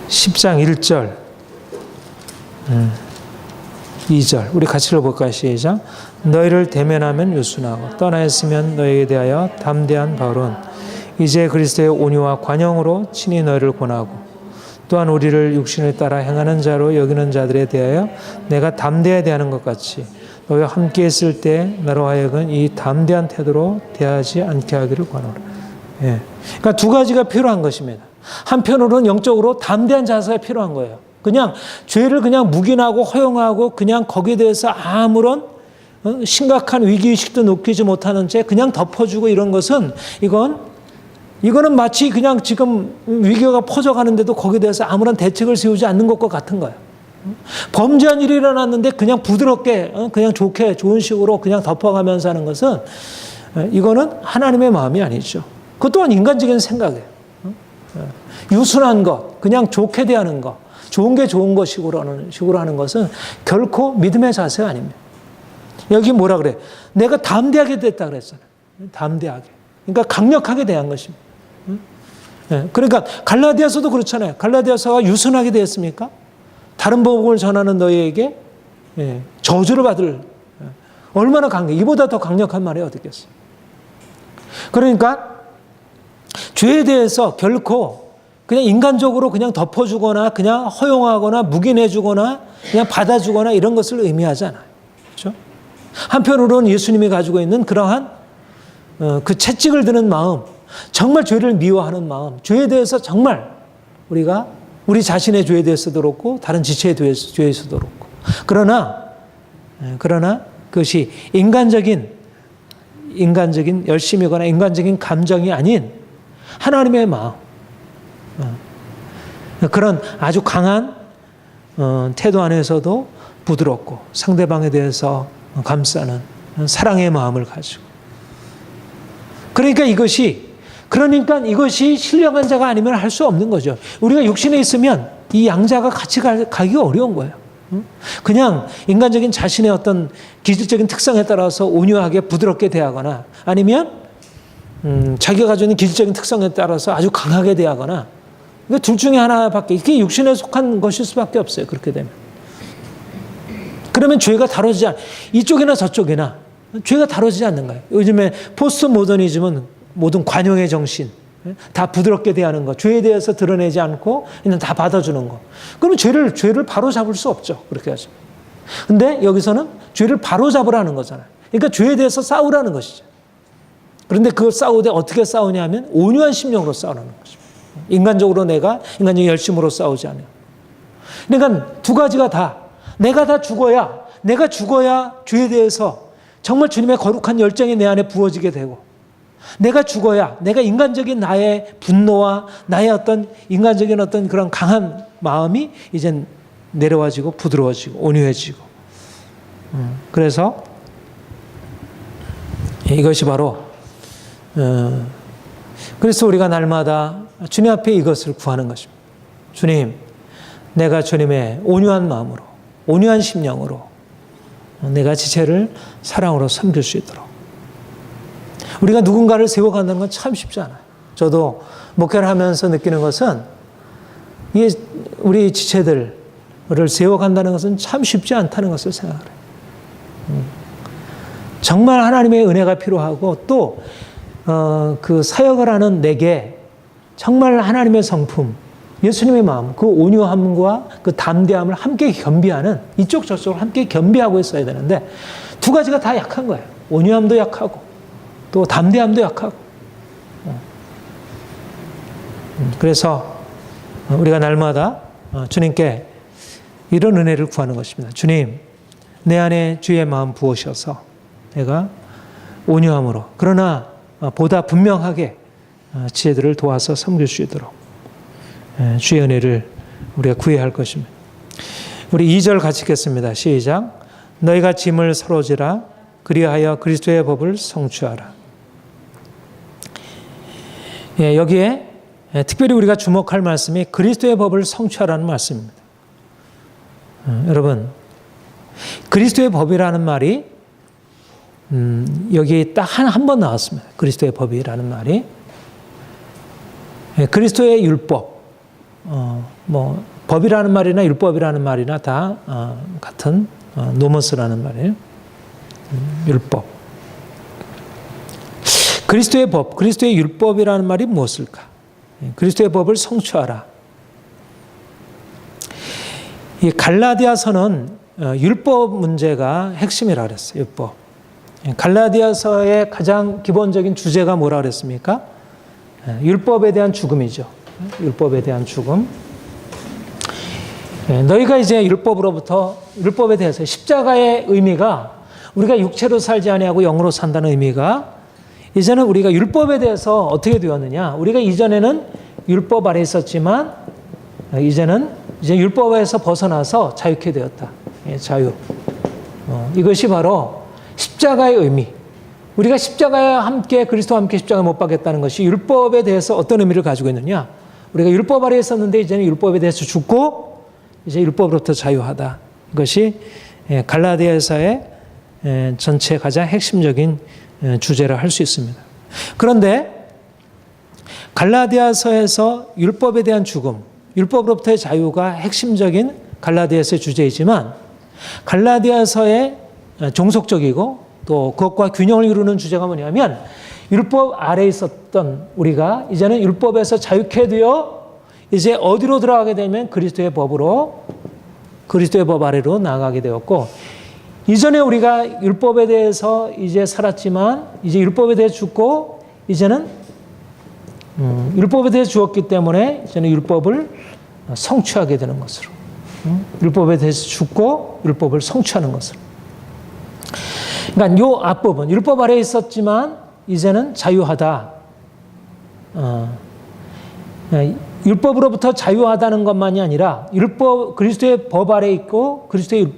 10장 1절 2절 우리 같이 읽어볼까요? 시작. 너희를 대면하면 유순하고 떠나 있으면 너희에 대하여 담대한 바울은 이제 그리스도의 온유와 관용으로 친히 너희를 권하고 또한 우리를 육신을 따라 행하는 자로 여기는 자들에 대하여 내가 담대하게 대하는 것 같이 너희와 함께 있을 때 나로 하여금 이 담대한 태도로 대하지 않게 하기를 권하노라. 예. 그러니까 두 가지가 필요한 것입니다. 한편으로는 영적으로 담대한 자세가 필요한 거예요. 그냥 죄를 그냥 묵인하고 허용하고 그냥 거기에 대해서 아무런 심각한 위기의식도 느끼지 못하는 채 그냥 덮어주고 이런 것은 이거는 마치 그냥 지금 위기가 퍼져가는데도 거기에 대해서 아무런 대책을 세우지 않는 것과 같은 거예요. 범죄한 일이 일어났는데 그냥 부드럽게 그냥 좋은 식으로 그냥 덮어가면서 하는 것은 이거는 하나님의 마음이 아니죠. 그것 또한 인간적인 생각이에요. 유순한 것, 그냥 좋게 대하는 것, 좋은 게 좋은 것식으로 하는 것은 결코 믿음의 자세가 아닙니다. 여기 뭐라 그래? 내가 담대하게 됐다 그랬잖아요. 담대하게. 그러니까 강력하게 대한 것입니다. 그러니까 갈라디아서도 그렇잖아요. 갈라디아서가 유순하게 되었습니까? 다른 복음을 전하는 너희에게 저주를 받을 얼마나 이보다 더 강력한 말이 어디 있겠어요? 그러니까 죄에 대해서 결코 그냥 인간적으로 그냥 덮어주거나 그냥 허용하거나 묵인해주거나 그냥 받아주거나 이런 것을 의미하지 않아요. 그렇죠? 한편으로는 예수님이 가지고 있는 그러한 그 채찍을 드는 마음, 정말 죄를 미워하는 마음, 죄에 대해서 정말 우리가 우리 자신의 죄에 대해서도 그렇고 다른 지체의 죄에서도 그렇고 그러나 그것이 인간적인 열심이거나 인간적인 감정이 아닌 하나님의 마음, 그런 아주 강한 태도 안에서도 부드럽고 상대방에 대해서 감싸는 사랑의 마음을 가지고, 그러니까 이것이 신령한 자가 아니면 할 수 없는 거죠. 우리가 육신에 있으면 이 양자가 같이 가기가 어려운 거예요. 그냥 인간적인 자신의 어떤 기질적인 특성에 따라서 온유하게 부드럽게 대하거나 아니면 자기가 가지고 있는 기질적인 특성에 따라서 아주 강하게 대하거나, 그러니까 둘 중에 하나밖에, 이게 육신에 속한 것일 수밖에 없어요. 그렇게 되면. 그러면 죄가 다뤄지지 이쪽이나 저쪽이나 죄가 다뤄지지 않는 거예요. 요즘에 포스트 모더니즘은 모든 관용의 정신, 다 부드럽게 대하는 것, 죄에 대해서 드러내지 않고 그냥 다 받아주는 것. 그러면 죄를 바로 잡을 수 없죠. 그렇게 하죠. 근데 여기서는 죄를 바로 잡으라는 거잖아요. 그러니까 죄에 대해서 싸우라는 것이죠. 그런데 그걸 싸우되 어떻게 싸우냐 하면 온유한 심령으로 싸우라는 거죠. 인간적인 열심으로 싸우지 않아요. 그러니까 두 가지가 다, 내가 죽어야 죄에 대해서 정말 주님의 거룩한 열정이 내 안에 부어지게 되고, 내가 죽어야 내가 인간적인 나의 분노와 나의 어떤 인간적인 어떤 그런 강한 마음이 이젠 내려와지고 부드러워지고 온유해지고, 그래서 이것이 바로 그래서 우리가 날마다 주님 앞에 이것을 구하는 것입니다. 주님, 내가 주님의 온유한 마음으로, 온유한 심령으로 내가 지체를 사랑으로 섬길 수 있도록. 우리가 누군가를 세워간다는 건 참 쉽지 않아요. 저도 목회를 하면서 느끼는 것은 이게 우리 지체들을 세워간다는 것은 참 쉽지 않다는 것을 생각해요. 정말 하나님의 은혜가 필요하고 또 그 사역을 하는 내게 정말 하나님의 성품, 예수님의 마음, 그 온유함과 그 담대함을 함께 겸비하는, 이쪽 저쪽을 함께 겸비하고 있어야 되는데 두 가지가 다 약한 거예요. 온유함도 약하고 또 담대함도 약하고. 그래서 우리가 날마다 주님께 이런 은혜를 구하는 것입니다. 주님, 내 안에 주의 마음 부으셔서 내가 온유함으로, 그러나 보다 분명하게 지혜들을 도와서 섬길 수 있도록 주의 은혜를 우리가 구해야 할 것입니다. 우리 2절 같이 읽겠습니다. 시작. 너희가 짐을 서로 지라, 그리하여 그리스도의 법을 성취하라. 여기에 특별히 우리가 주목할 말씀이 그리스도의 법을 성취하라는 말씀입니다. 여러분, 그리스도의 법이라는 말이 여기 딱 한 번 나왔습니다. 그리스도의 법이라는 말이. 그리스도의 율법, 법이라는 말이나 율법이라는 말이나 다 같은 노머스라는 말이에요. 율법. 그리스도의 법, 그리스도의 율법이라는 말이 무엇일까? 그리스도의 법을 성취하라. 이 갈라디아서는 율법 문제가 핵심이라 그랬어요. 율법. 갈라디아서의 가장 기본적인 주제가 뭐라 그랬습니까? 율법에 대한 죽음이죠. 율법에 대한 죽음. 너희가 이제 율법에 대해서 십자가의 의미가 우리가 육체로 살지 아니하고 영으로 산다는 의미가, 이제는 우리가 율법에 대해서 어떻게 되었느냐? 우리가 이전에는 율법 아래 있었지만 이제는 율법에서 벗어나서 자유케 되었다. 자유. 이것이 바로 십자가의 의미. 우리가 십자가에 함께, 그리스도와 함께 십자가에 못 박겠다는 것이 율법에 대해서 어떤 의미를 가지고 있느냐? 우리가 율법 아래 있었는데 이제는 율법에 대해서 죽고 이제 율법으로부터 자유하다. 이것이 갈라디아서의 전체 가장 핵심적인 주제라 할 수 있습니다. 그런데 갈라디아서에서 율법에 대한 죽음, 율법으로부터의 자유가 핵심적인 갈라디아서의 주제이지만, 갈라디아서의 종속적이고 또 그것과 균형을 이루는 주제가 뭐냐면, 율법 아래에 있었던 우리가 이제는 율법에서 자유케 되어 이제 어디로 들어가게 되면 그리스도의 법 아래로 나아가게 되었고, 이전에 우리가 율법에 대해서 이제 살았지만 이제 율법에 대해 죽고 이제는 율법에 대해 죽었기 때문에 이제는 율법을 성취하게 되는 것으로. 율법에 대해서 죽고 율법을 성취하는 것으로. 그러니까 요 앞부분 율법 아래에 있었지만 이제는 자유하다. 율법으로부터 자유하다는 것만이 아니라 그리스도의 법 아래에 있고 그리스도의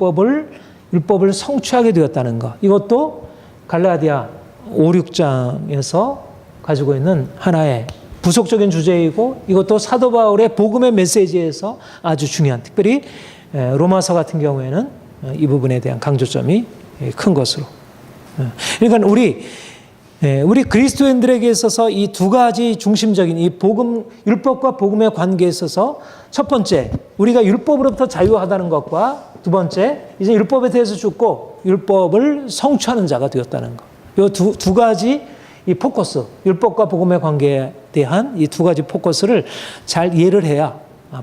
율법을 성취하게 되었다는 것. 이것도 갈라디아 5, 6장에서 가지고 있는 하나의 부속적인 주제이고 이것도 사도 바울의 복음의 메시지에서 아주 중요한, 특별히 로마서 같은 경우에는 이 부분에 대한 강조점이 큰 것으로. 그러니까 우리 그리스도인들에게 있어서 이 두 가지 중심적인 이 율법과 복음의 관계에 있어서 첫 번째, 우리가 율법으로부터 자유하다는 것과 두 번째, 이제 율법에 대해서 죽고 율법을 성취하는 자가 되었다는 것. 이 두 가지 이 포커스, 율법과 복음의 관계에 대한 이 두 가지 포커스를 잘 이해를 해야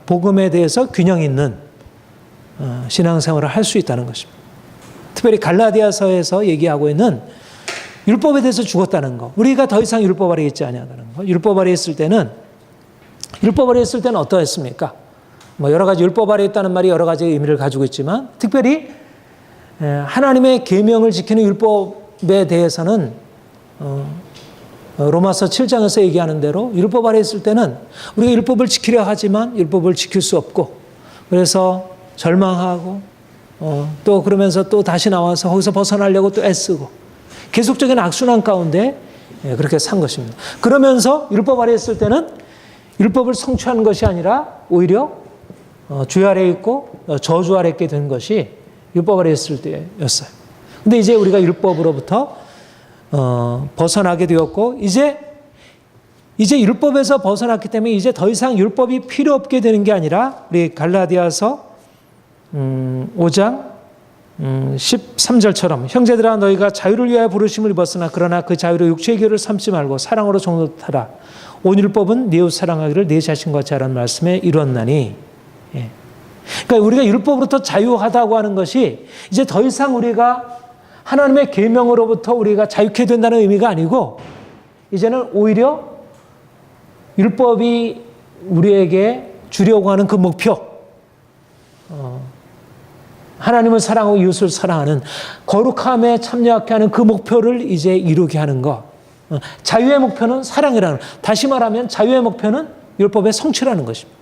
복음에 대해서 균형 있는 신앙생활을 할 수 있다는 것입니다. 특별히 갈라디아서에서 얘기하고 있는 율법에 대해서 죽었다는 것. 우리가 더 이상 율법 아래에 있지 아니하다는 것. 율법 아래에 있을 때는 어떠했습니까? 여러 가지 율법 아래에 있다는 말이 여러 가지 의미를 가지고 있지만 특별히 하나님의 계명을 지키는 율법에 대해서는 로마서 7장에서 얘기하는 대로 율법 아래에 있을 때는 우리가 율법을 지키려 하지만 율법을 지킬 수 없고 그래서 절망하고 또 그러면서 또 다시 나와서 거기서 벗어나려고 또 애쓰고 계속적인 악순환 가운데 그렇게 산 것입니다. 그러면서 율법 아래에 있을 때는 율법을 성취하는 것이 아니라 오히려 주 아래에 있고 저주 아래에 있게 된 것이 율법 아래에 있을 때였어요. 근데 이제 우리가 율법으로부터 벗어나게 되었고 이제 율법에서 벗어났기 때문에 이제 더 이상 율법이 필요 없게 되는 게 아니라 우리 갈라디아서 5장 13절처럼 형제들아 너희가 자유를 위하여 부르심을 입었으나 그러나 그 자유로 육체의 교를 삼지 말고 사랑으로 종노하라. 온 율법은 네 이웃 사랑하기를 네 자신과 같이 하라는 말씀에 이뤘나니. 그러니까 우리가 율법으로부터 자유하다고 하는 것이 이제 더 이상 우리가 하나님의 계명으로부터 우리가 자유케 된다는 의미가 아니고 이제는 오히려 율법이 우리에게 주려고 하는 그 목표, 하나님을 사랑하고 이웃을 사랑하는 거룩함에 참여하게 하는 그 목표를 이제 이루게 하는 것. 자유의 목표는 사랑이라는, 다시 말하면 자유의 목표는 율법의 성취라는 것입니다.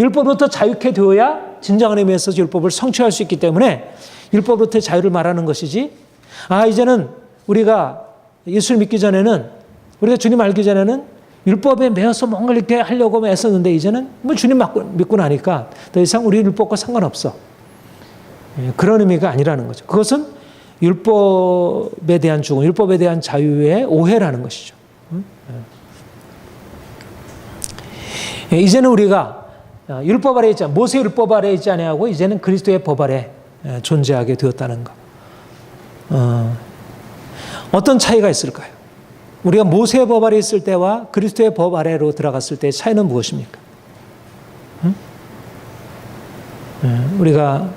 율법으로부터 자유케 되어야 진정한 의미에서 율법을 성취할 수 있기 때문에 율법으로부터 자유를 말하는 것이지, 이제는 우리가 예수를 믿기 전에는, 우리가 주님 알기 전에는 율법에 매여서 뭔가 이렇게 하려고 애썼는데 이제는 주님 믿고 나니까 더 이상 우리 율법과 상관없어. 그런 의미가 아니라는 거죠. 그것은 율법에 대한 죽음, 율법에 대한 자유의 오해라는 것이죠. 이제는 우리가 율법 아래에 있지, 모세 율법 아래에 있지 아니하고 이제는 그리스도의 법 아래 존재하게 되었다는 것. 어떤 차이가 있을까요? 우리가 모세의 법 아래에 있을 때와 그리스도의 법 아래로 들어갔을 때의 차이는 무엇입니까? 우리가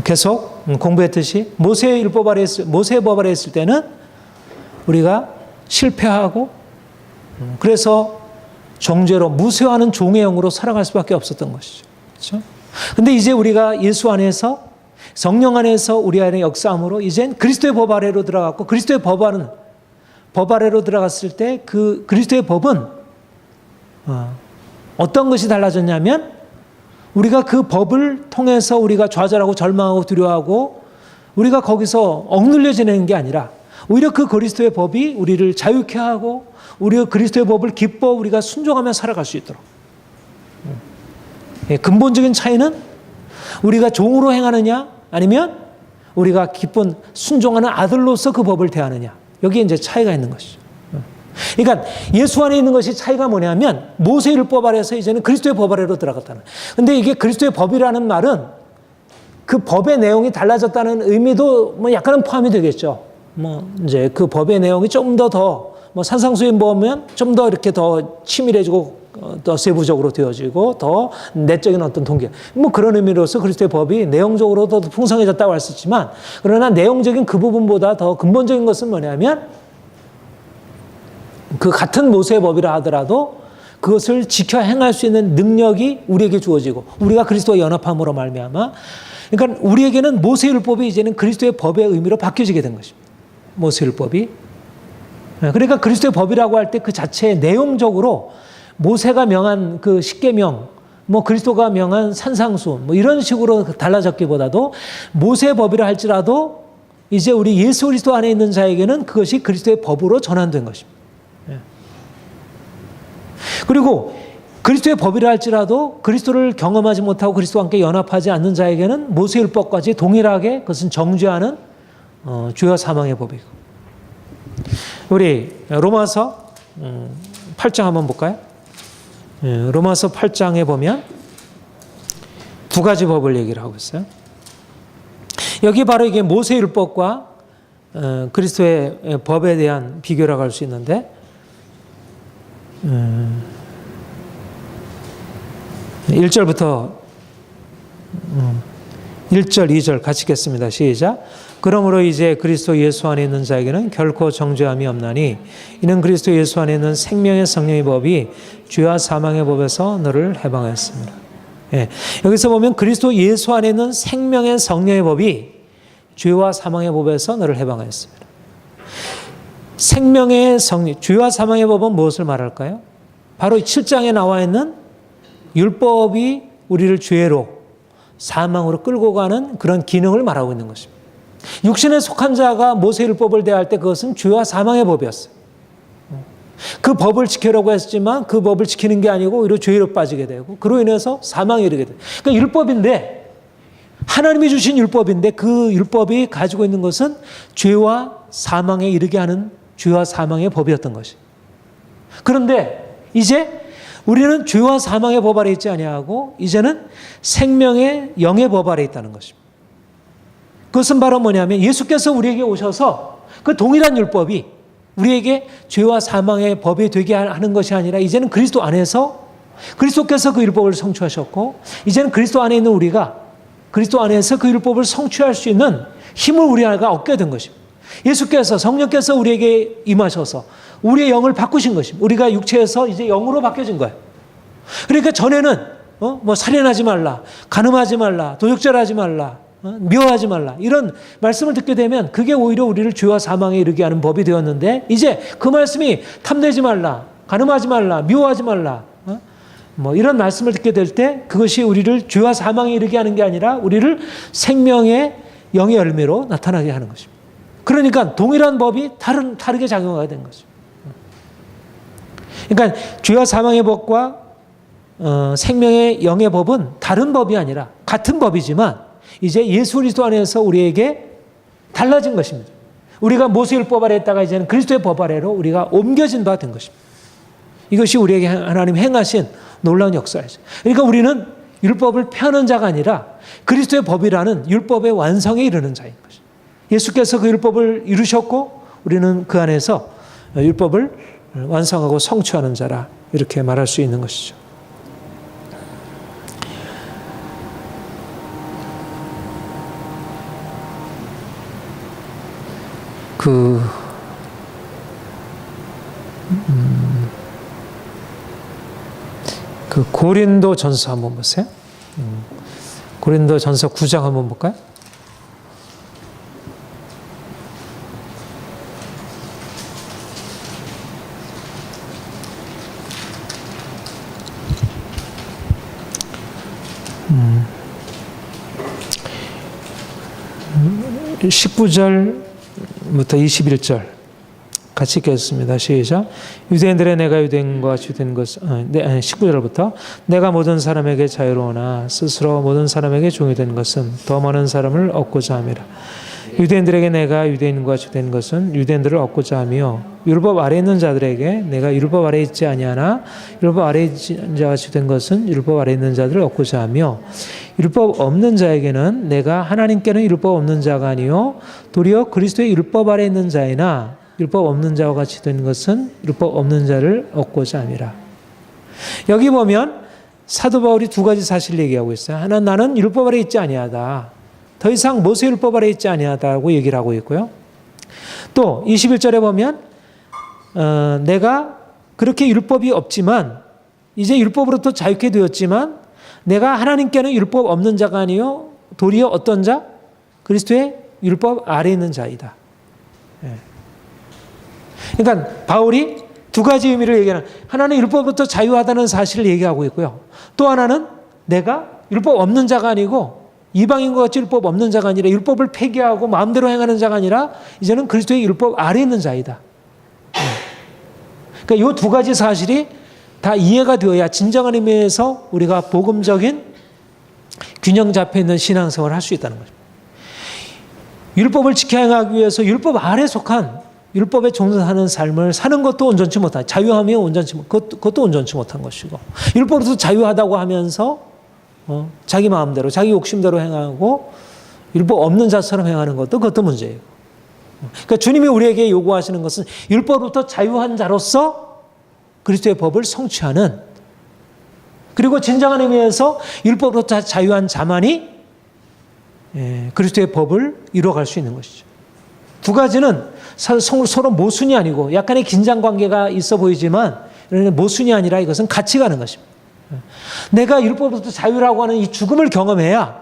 계속 공부했듯이 모세의 법 아래에 있을 때는 우리가 실패하고 그래서 정죄로 무쇠하는 종의 영으로 살아갈 수밖에 없었던 것이죠. 그렇죠? 근데 이제 우리가 예수 안에서 성령 안에서 우리 안에 역사함으로 이젠 그리스도의 법 아래로 들어갔고 그리스도의 법 아래로 들어갔을 때 그 그리스도의 법은 어떤 것이 달라졌냐면 우리가 그 법을 통해서 우리가 좌절하고 절망하고 두려워하고 우리가 거기서 억눌려 지내는 게 아니라 오히려 그 그리스도의 법이 우리를 자유케 하고 우리가 그리스도의 법을 기뻐 우리가 순종하며 살아갈 수 있도록. 근본적인 차이는 우리가 종으로 행하느냐 아니면 우리가 기쁜 순종하는 아들로서 그 법을 대하느냐. 여기에 이제 차이가 있는 것이죠. 그러니까 예수 안에 있는 것이 차이가 뭐냐면 모세 율법 아래에서 이제는 그리스도의 법 아래로 들어갔다는. 근데 이게 그리스도의 법이라는 말은 그 법의 내용이 달라졌다는 의미도 약간은 포함이 되겠죠. 이제 그 법의 내용이 좀 더 산상수훈 보면 좀 더 이렇게 더 치밀해지고 더 세부적으로 되어지고 더 내적인 어떤 동기, 뭐 그런 의미로서 그리스도의 법이 내용적으로도 더 풍성해졌다고 할 수 있지만, 그러나 내용적인 그 부분보다 더 근본적인 것은 뭐냐면 그 같은 모세의 법이라 하더라도 그것을 지켜 행할 수 있는 능력이 우리에게 주어지고 우리가 그리스도와 연합함으로 말미암아, 그러니까 우리에게는 모세율법이 이제는 그리스도의 법의 의미로 바뀌어지게 된 것입니다. 모세율법이. 그러니까 그리스도의 법이라고 할 때 그 자체의 내용적으로 모세가 명한 그 십계명, 뭐 그리스도가 명한 산상수, 뭐 이런 식으로 달라졌기보다도 모세의 법이라 할지라도 이제 우리 예수 그리스도 안에 있는 자에게는 그것이 그리스도의 법으로 전환된 것입니다. 그리고 그리스도의 법이라 할지라도 그리스도를 경험하지 못하고 그리스도와 함께 연합하지 않는 자에게는 모세율법까지 동일하게 그것은 정죄하는 죄와 사망의 법이고. 우리 로마서 8장 한번 볼까요? 로마서 8장에 보면 두 가지 법을 얘기를 하고 있어요. 여기 바로 이게 모세율법과 그리스도의 법에 대한 비교라고 할 수 있는데, 1절부터 1절, 2절 같이 읽겠습니다. 시작. 그러므로 이제 그리스도 예수 안에 있는 자에게는 결코 정죄함이 없나니 이는 그리스도 예수 안에 있는 생명의 성령의 법이 죄와 사망의 법에서 너를 해방하였습니다. 예, 여기서 보면 그리스도 예수 안에 있는 생명의 성령의 법이 죄와 사망의 법에서 너를 해방하였습니다. 생명의 성령, 죄와 사망의 법은 무엇을 말할까요? 바로 7장에 나와 있는 율법이 우리를 죄로, 사망으로 끌고 가는 그런 기능을 말하고 있는 것입니다. 육신에 속한 자가 모세율법을 대할 때 그것은 죄와 사망의 법이었어요. 그 법을 지키려고 했지만 그 법을 지키는 게 아니고 오히려 죄로 빠지게 되고 그로 인해서 사망에 이르게 돼요. 그러니까 율법인데, 하나님이 주신 율법인데 그 율법이 가지고 있는 것은 죄와 사망에 이르게 하는 죄와 사망의 법이었던 것이에요. 그런데 이제 우리는 죄와 사망의 법 아래 있지 아니하고 이제는 생명의 영의 법 아래 있다는 것입니다. 그것은 바로 뭐냐면 예수께서 우리에게 오셔서 그 동일한 율법이 우리에게 죄와 사망의 법이 되게 하는 것이 아니라 이제는 그리스도 안에서 그리스도께서 그 율법을 성취하셨고 이제는 그리스도 안에 있는 우리가 그리스도 안에서 그 율법을 성취할 수 있는 힘을 우리가 얻게 된 것입니다. 예수께서 성령께서 우리에게 임하셔서 우리의 영을 바꾸신 것입니다. 우리가 육체에서 이제 영으로 바뀌어진 거예요. 그러니까 전에는 뭐 살인하지 말라, 간음하지 말라, 도둑질하지 말라, 미워하지 말라 이런 말씀을 듣게 되면 그게 오히려 우리를 죄와 사망에 이르게 하는 법이 되었는데 이제 그 말씀이 탐내지 말라, 간음하지 말라, 미워하지 말라 뭐 이런 말씀을 듣게 될 때 그것이 우리를 죄와 사망에 이르게 하는 게 아니라 우리를 생명의 영의 열매로 나타나게 하는 것입니다. 그러니까 동일한 법이 다르게 작용하게 된 거죠. 그러니까 죄와 사망의 법과 생명의 영의 법은 다른 법이 아니라 같은 법이지만 이제 예수 그리스도 안에서 우리에게 달라진 것입니다. 우리가 모세율법 아래 있다가 이제는 그리스도의 법 아래로 우리가 옮겨진 바 된 것입니다. 이것이 우리에게 하나님 행하신 놀라운 역사이죠. 그러니까 우리는 율법을 펴는 자가 아니라 그리스도의 법이라는 율법의 완성에 이르는 자인 것입니다. 예수께서 그 율법을 이루셨고 우리는 그 안에서 율법을 완성하고 성취하는 자라 이렇게 말할 수 있는 것이죠. 그 고린도 전서 한번 보세요. 고린도 전서 9장 한번 볼까요? 음. 19절부터 21절 같이 읽겠습니다. 시작. 유대인들의 내가 유대인과 주된 것은 19절부터 내가 모든 사람에게 자유로우나 스스로 모든 사람에게 종이 된 것은 더 많은 사람을 얻고자 함이라. 유대인들에게 내가 유대인과 주된 것은 유대인들을 얻고자 하며 율법 아래 있는 자들에게 내가 율법 아래 있지 아니하나 율법 아래 있는 자가 주된 것은 율법 아래 있는 자들을 얻고자 하며 율법 없는 자에게는 내가 하나님께는 율법 없는 자가 아니요 도리어 그리스도의 율법 아래 있는 자이나 율법 없는 자와 같이 된 것은 율법 없는 자를 얻고자 함이라. 여기 보면 사도 바울이 두 가지 사실을 얘기하고 있어요. 하나는 나는 율법 아래 있지 아니하다. 더 이상 모세 율법 아래 있지 아니하다고 얘기를 하고 있고요. 또 21절에 보면 내가 그렇게 율법이 없지만 이제 율법으로부터 자유케 되었지만 내가 하나님께는 율법 없는 자가 아니요 도리어 어떤 자? 그리스도의 율법 아래 있는 자이다. 그러니까 바울이 두 가지 의미를 얘기하는, 하나는 율법부터 자유하다는 사실을 얘기하고 있고요. 또 하나는 내가 율법 없는 자가 아니고 이방인과 같이 율법 없는 자가 아니라 율법을 폐기하고 마음대로 행하는 자가 아니라 이제는 그리스도의 율법 아래 있는 자이다. 그러니까 이 두 가지 사실이 다 이해가 되어야 진정한 의미에서 우리가 복음적인 균형 잡혀 있는 신앙생활을 할 수 있다는 거죠. 율법을 지켜 행하기 위해서 율법 아래 속한 율법에 종사하는 삶을 사는 것도 온전치 못한, 자유하며 그것도 온전치 못한 것이고, 율법으로서 자유하다고 하면서 자기 마음대로 자기 욕심대로 행하고 율법 없는 자처럼 행하는 것도 그것도 문제예요. 그러니까 주님이 우리에게 요구하시는 것은 율법으로부터 자유한 자로서 그리스도의 법을 성취하는, 그리고 진정한 의미에서 율법으로부터 자유한 자만이 그리스도의 법을 이루어갈 수 있는 것이죠. 두 가지는 서로 모순이 아니고 약간의 긴장 관계가 있어 보이지만 모순이 아니라 이것은 같이 가는 것입니다. 내가 율법으로부터 자유라고 하는 이 죽음을 경험해야,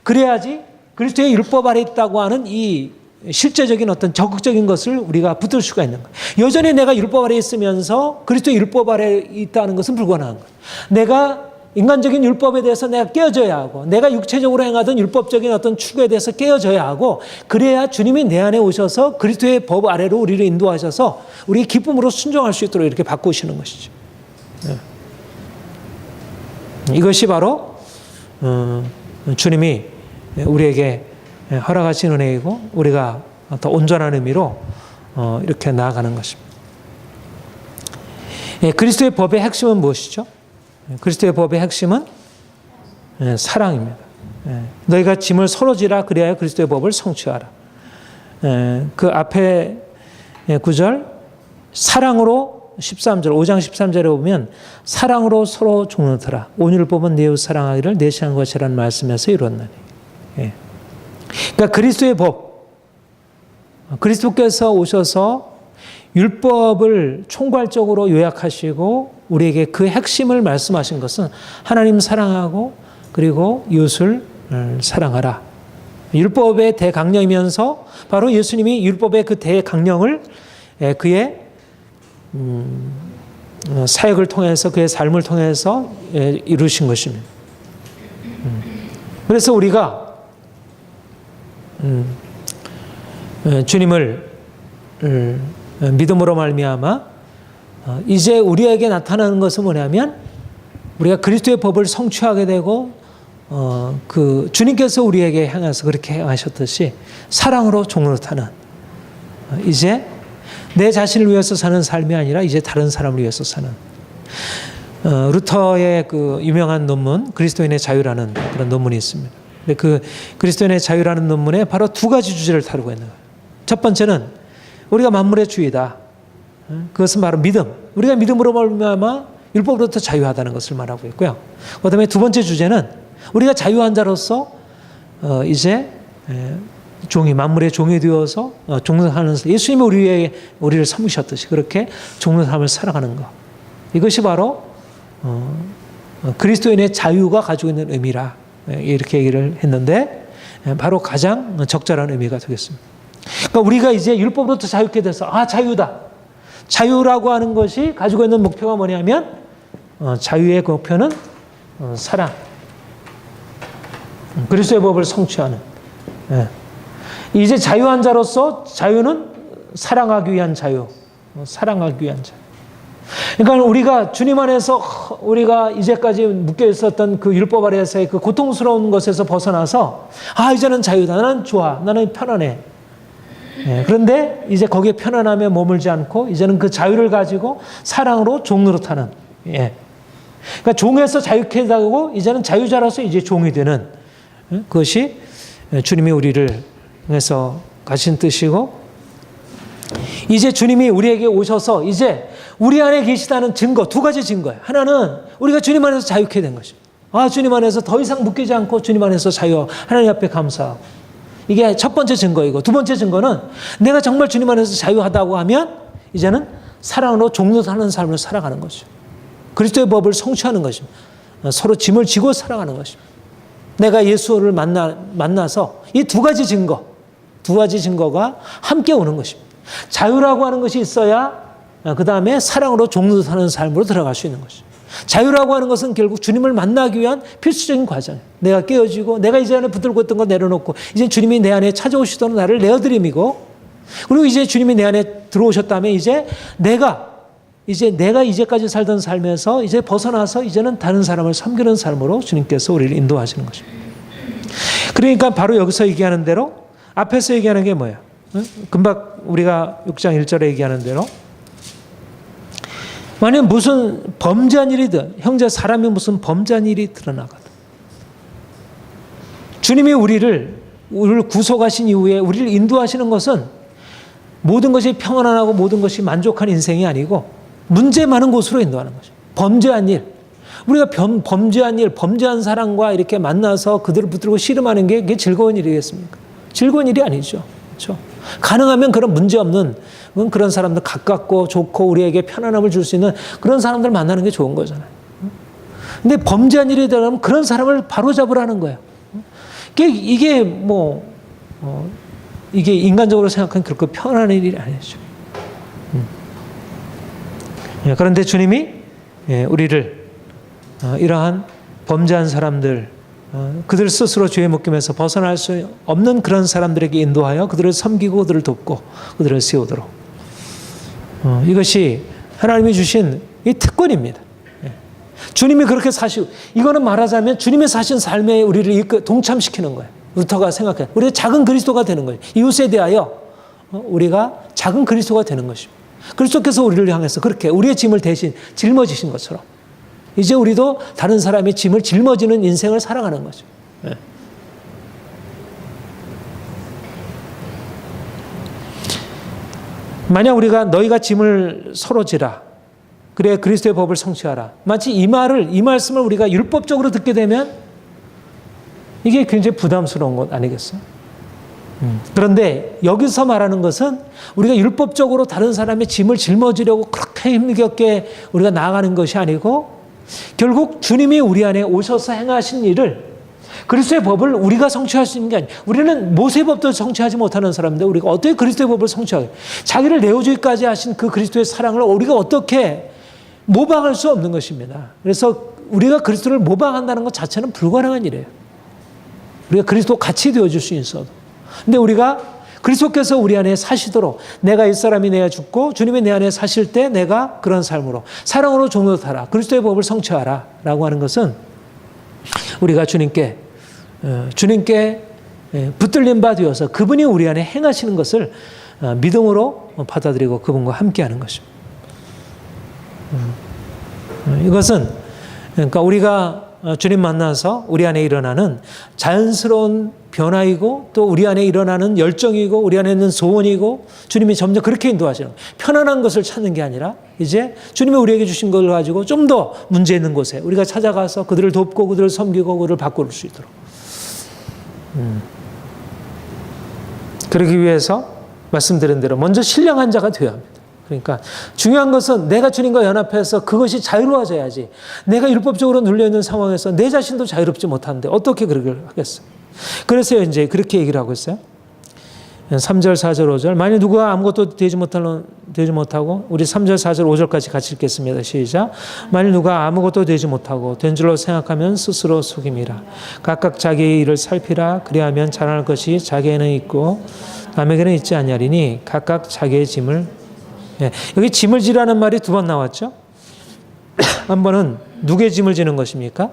그래야지 그리스도의 율법 아래 있다고 하는 이 실제적인 어떤 적극적인 것을 우리가 붙들 수가 있는 거예요. 여전히 내가 율법 아래 있으면서 그리스도의 율법 아래 있다는 것은 불가능한 거예요. 내가 인간적인 율법에 대해서 내가 깨어져야 하고, 내가 육체적으로 행하던 율법적인 어떤 추구에 대해서 깨어져야 하고, 그래야 주님이 내 안에 오셔서 그리스도의 법 아래로 우리를 인도하셔서 우리 기쁨으로 순종할 수 있도록 이렇게 바꾸시는 것이죠. 이것이 바로 주님이 우리에게 허락하신 은혜이고, 우리가 더 온전한 의미로 이렇게 나아가는 것입니다. 그리스도의 법의 핵심은 무엇이죠? 그리스도의 법의 핵심은 사랑입니다. 너희가 짐을 서로 지라, 그리하여 그리스도의 법을 성취하라. 그 앞에 구절, 사랑으로 13절, 5장 13절에 보면 사랑으로 서로 종노더라. 온율법은 내 이웃 사랑하기를 내시한 것이라는 말씀에서 이뤘나니. 그러니까 그리스도의 법, 그리스도께서 오셔서 율법을 총괄적으로 요약하시고 우리에게 그 핵심을 말씀하신 것은 하나님 사랑하고 그리고 이웃을 사랑하라. 율법의 대강령이면서 바로 예수님이 율법의 그 대강령을 그의 사역을 통해서, 그의 삶을 통해서 이루신 것입니다. 그래서 우리가 주님을 믿음으로 말미암아 이제 우리에게 나타나는 것은 뭐냐면, 우리가 그리스도의 법을 성취하게 되고 그 주님께서 우리에게 향해서 그렇게 행하셨듯이 사랑으로 종노릇하는, 이제 내 자신을 위해서 사는 삶이 아니라 이제 다른 사람을 위해서 사는, 루터의 그 유명한 논문 그리스도인의 자유라는 그런 논문이 있습니다. 그 그리스도인의 자유라는 논문에 바로 두 가지 주제를 다루고 있는 거예요. 첫 번째는 우리가 만물의 주이다. 그것은 바로 믿음. 우리가 믿음으로 말미암아 율법으로부터 자유하다는 것을 말하고 있고요. 그다음에 두 번째 주제는 우리가 자유한 자로서 이제 종이, 만물의 종이 되어서 종노하는, 예수님이 우리를 섬기셨듯이 그렇게 종노함을 살아가는 것. 이것이 바로 그리스도인의 자유가 가지고 있는 의미라, 이렇게 얘기를 했는데 바로 가장 적절한 의미가 되겠습니다. 그러니까 우리가 이제 율법으로부터 자유케 돼서 자유다. 자유라고 하는 것이 가지고 있는 목표가 뭐냐면 자유의 그 목표는 사랑, 그리스도의 법을 성취하는. 이제 자유한 자로서 자유는 사랑하기 위한 자유, 사랑하기 위한 자유. 그러니까 우리가 주님 안에서 우리가 이제까지 묶여 있었던 그 율법 아래에서의 그 고통스러운 것에서 벗어나서 이제는 자유다. 나는 좋아. 나는 편안해. 그런데 이제 거기에 편안함에 머물지 않고 이제는 그 자유를 가지고 사랑으로 종노릇하는. 그러니까 종에서 자유케 되고 이제는 자유자로서 이제 종이 되는 그것이 주님이 우리를 해서 가신 뜻이고, 이제 주님이 우리에게 오셔서 이제 우리 안에 계시다는 증거, 두 가지 증거예요. 하나는 우리가 주님 안에서 자유케 된 것입니다. 주님 안에서 더 이상 묶이지 않고 주님 안에서 자유하고 하나님 앞에 감사하고. 이게 첫 번째 증거이고, 두 번째 증거는 내가 정말 주님 안에서 자유하다고 하면 이제는 사랑으로 종노하는 삶을 살아가는 거죠. 그리스도의 법을 성취하는 것입니다. 서로 짐을 지고 살아가는 것입니다. 내가 예수를 만나서 이 두 가지 증거가 함께 오는 것입니다. 자유라고 하는 것이 있어야 그 다음에 사랑으로 종노하는 삶으로 들어갈 수 있는 것이죠. 자유라고 하는 것은 결국 주님을 만나기 위한 필수적인 과정이에요. 내가 깨어지고 내가 이제 안에 붙들고 있던 거 내려놓고 이제 주님이 내 안에 찾아오시도록 나를 내어드림이고, 그리고 이제 주님이 내 안에 들어오셨다면 이제 내가 이제까지 살던 삶에서 이제 벗어나서 이제는 다른 사람을 섬기는 삶으로 주님께서 우리를 인도하시는 것입니다. 그러니까 바로 여기서 얘기하는 대로 앞에서 얘기하는 게 뭐예요? 금방 우리가 6장 1절에 얘기하는 대로 만약 무슨 범죄한 일이든, 형제 사람이 무슨 범죄한 일이 드러나거든, 주님이 우리를 구속하신 이후에 우리를 인도하시는 것은 모든 것이 평안하고 모든 것이 만족한 인생이 아니고 문제 많은 곳으로 인도하는 거죠. 범죄한 일, 우리가 범죄한 사람과 이렇게 만나서 그들을 붙들고 씨름하는 게 그게 즐거운 일이겠습니까? 즐거운 일이 아니죠. 그렇죠? 가능하면 그런 문제 없는 그런 사람들, 가깝고 좋고 우리에게 편안함을 줄 수 있는 그런 사람들 만나는 게 좋은 거잖아요. 근데 범죄한 일이 되면 그런 사람을 바로잡으라는 거예요. 이게 이게 인간적으로 생각하면 그렇게 편안한 일이 아니죠. 그런데 주님이 우리를 이러한 범죄한 사람들, 그들 스스로 죄의 묶임에서 벗어날 수 없는 그런 사람들에게 인도하여 그들을 섬기고 그들을 돕고 그들을 세우도록, 이것이 하나님이 주신 이 특권입니다. 주님이 그렇게 사시고, 이거는 말하자면 주님이 사신 삶에 우리를 동참시키는 거예요. 루터가 생각해, 우리가 작은 그리스도가 되는 거예요. 이웃에 대하여 우리가 작은 그리스도가 되는 것입니다. 그리스도께서 우리를 향해서 그렇게 우리의 짐을 대신 짊어지신 것처럼 이제 우리도 다른 사람의 짐을 짊어지는 인생을 살아가는 거죠. 만약 우리가 너희가 짐을 서로 지라, 그래 그리스도의 법을 성취하라, 마치 이 말씀을 우리가 율법적으로 듣게 되면 이게 굉장히 부담스러운 것 아니겠어요? 그런데 여기서 말하는 것은 우리가 율법적으로 다른 사람의 짐을 짊어지려고 그렇게 힘겹게 우리가 나아가는 것이 아니고, 결국 주님이 우리 안에 오셔서 행하신 일을, 그리스도의 법을 우리가 성취할 수 있는 게 아니에요. 우리는 모세의 법도 성취하지 못하는 사람인데 우리가 어떻게 그리스도의 법을 성취하게, 자기를 내어주기까지 하신 그 그리스도의 사랑을 우리가 어떻게 모방할 수 없는 것입니다. 그래서 우리가 그리스도를 모방한다는 것 자체는 불가능한 일이에요. 우리가 그리스도 같이 되어줄 수 있어도. 근데 우리가 그리스도께서 우리 안에 사시도록, 내가 이 사람이 내 안에 죽고 주님이 내 안에 사실 때 내가 그런 삶으로 사랑으로 종노하라, 그리스도의 법을 성취하라 라고 하는 것은 우리가 주님께 붙들린 바 되어서 그분이 우리 안에 행하시는 것을 믿음으로 받아들이고 그분과 함께하는 것입니다. 이것은 그러니까 우리가 주님 만나서 우리 안에 일어나는 자연스러운 변화이고, 또 우리 안에 일어나는 열정이고, 우리 안에 있는 소원이고, 주님이 점점 그렇게 인도하시는 거예요. 편안한 것을 찾는 게 아니라 이제 주님이 우리에게 주신 걸 가지고 좀 더 문제 있는 곳에 우리가 찾아가서 그들을 돕고 그들을 섬기고 그들을 바꿀 수 있도록, 그러기 위해서 말씀드린 대로 먼저 신령한 자가 되어야 합니다. 그러니까 중요한 것은 내가 주님과 연합해서 그것이 자유로워져야지, 내가 율법적으로 눌려있는 상황에서 내 자신도 자유롭지 못하는데 어떻게 그러길 하겠어요. 그래서 이제 그렇게 얘기를 하고 있어요. 3절, 4절, 5절. 만약 누가 아무것도 되지 못하고, 우리 3절, 4절, 5절까지 같이 읽겠습니다. 시작. 만약 누가 아무것도 되지 못하고 된 줄로 생각하면 스스로 속임이라. 각각 자기의 일을 살피라. 그리하면 자랑할 것이 자기에는 있고 남에게는 있지 아니하리니 각각 자기의 짐을. 여기 짐을 지라는 말이 두 번 나왔죠. 한 번은 누구의 짐을 지는 것입니까?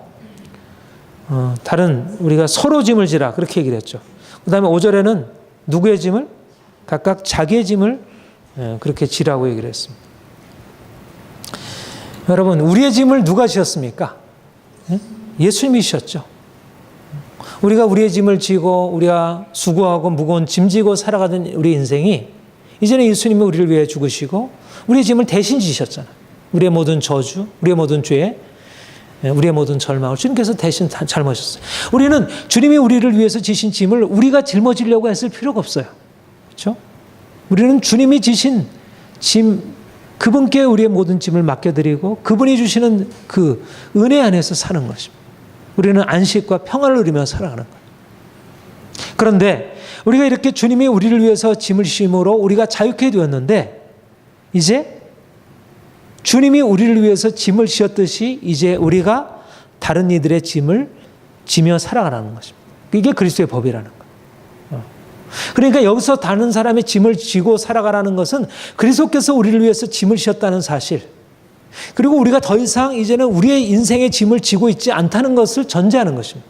다른 우리가 서로 짐을 지라 그렇게 얘기를 했죠. 그 다음에 5절에는 누구의 짐을? 각각 자기의 짐을 그렇게 지라고 얘기를 했습니다. 여러분, 우리의 짐을 누가 지었습니까? 예수님이 지셨죠. 우리가 우리의 짐을 지고 우리가 수고하고 무거운 짐 지고 살아가던 우리 인생이 이제는 예수님이 우리를 위해 죽으시고 우리의 짐을 대신 지셨잖아요. 우리의 모든 저주, 우리의 모든 죄, 우리의 모든 절망을 주님께서 대신 짊어졌어요. 우리는 주님이 우리를 위해서 지신 짐을 우리가 짊어지려고 했을 필요가 없어요. 그렇죠? 우리는 주님이 지신 짐, 그분께 우리의 모든 짐을 맡겨드리고 그분이 주시는 그 은혜 안에서 사는 것입니다. 우리는 안식과 평안을 누리며 살아가는 거예요. 그런데 우리가 이렇게 주님이 우리를 위해서 짐을 심으로 우리가 자유케 되었는데 이제 주님이 우리를 위해서 짐을 지었듯이 이제 우리가 다른 이들의 짐을 지며 살아가라는 것입니다. 이게 그리스도의 법이라는 거예요. 그러니까 여기서 다른 사람의 짐을 지고 살아가라는 것은 그리스도께서 우리를 위해서 짐을 지었다는 사실, 그리고 우리가 더 이상 이제는 우리의 인생의 짐을 지고 있지 않다는 것을 전제하는 것입니다.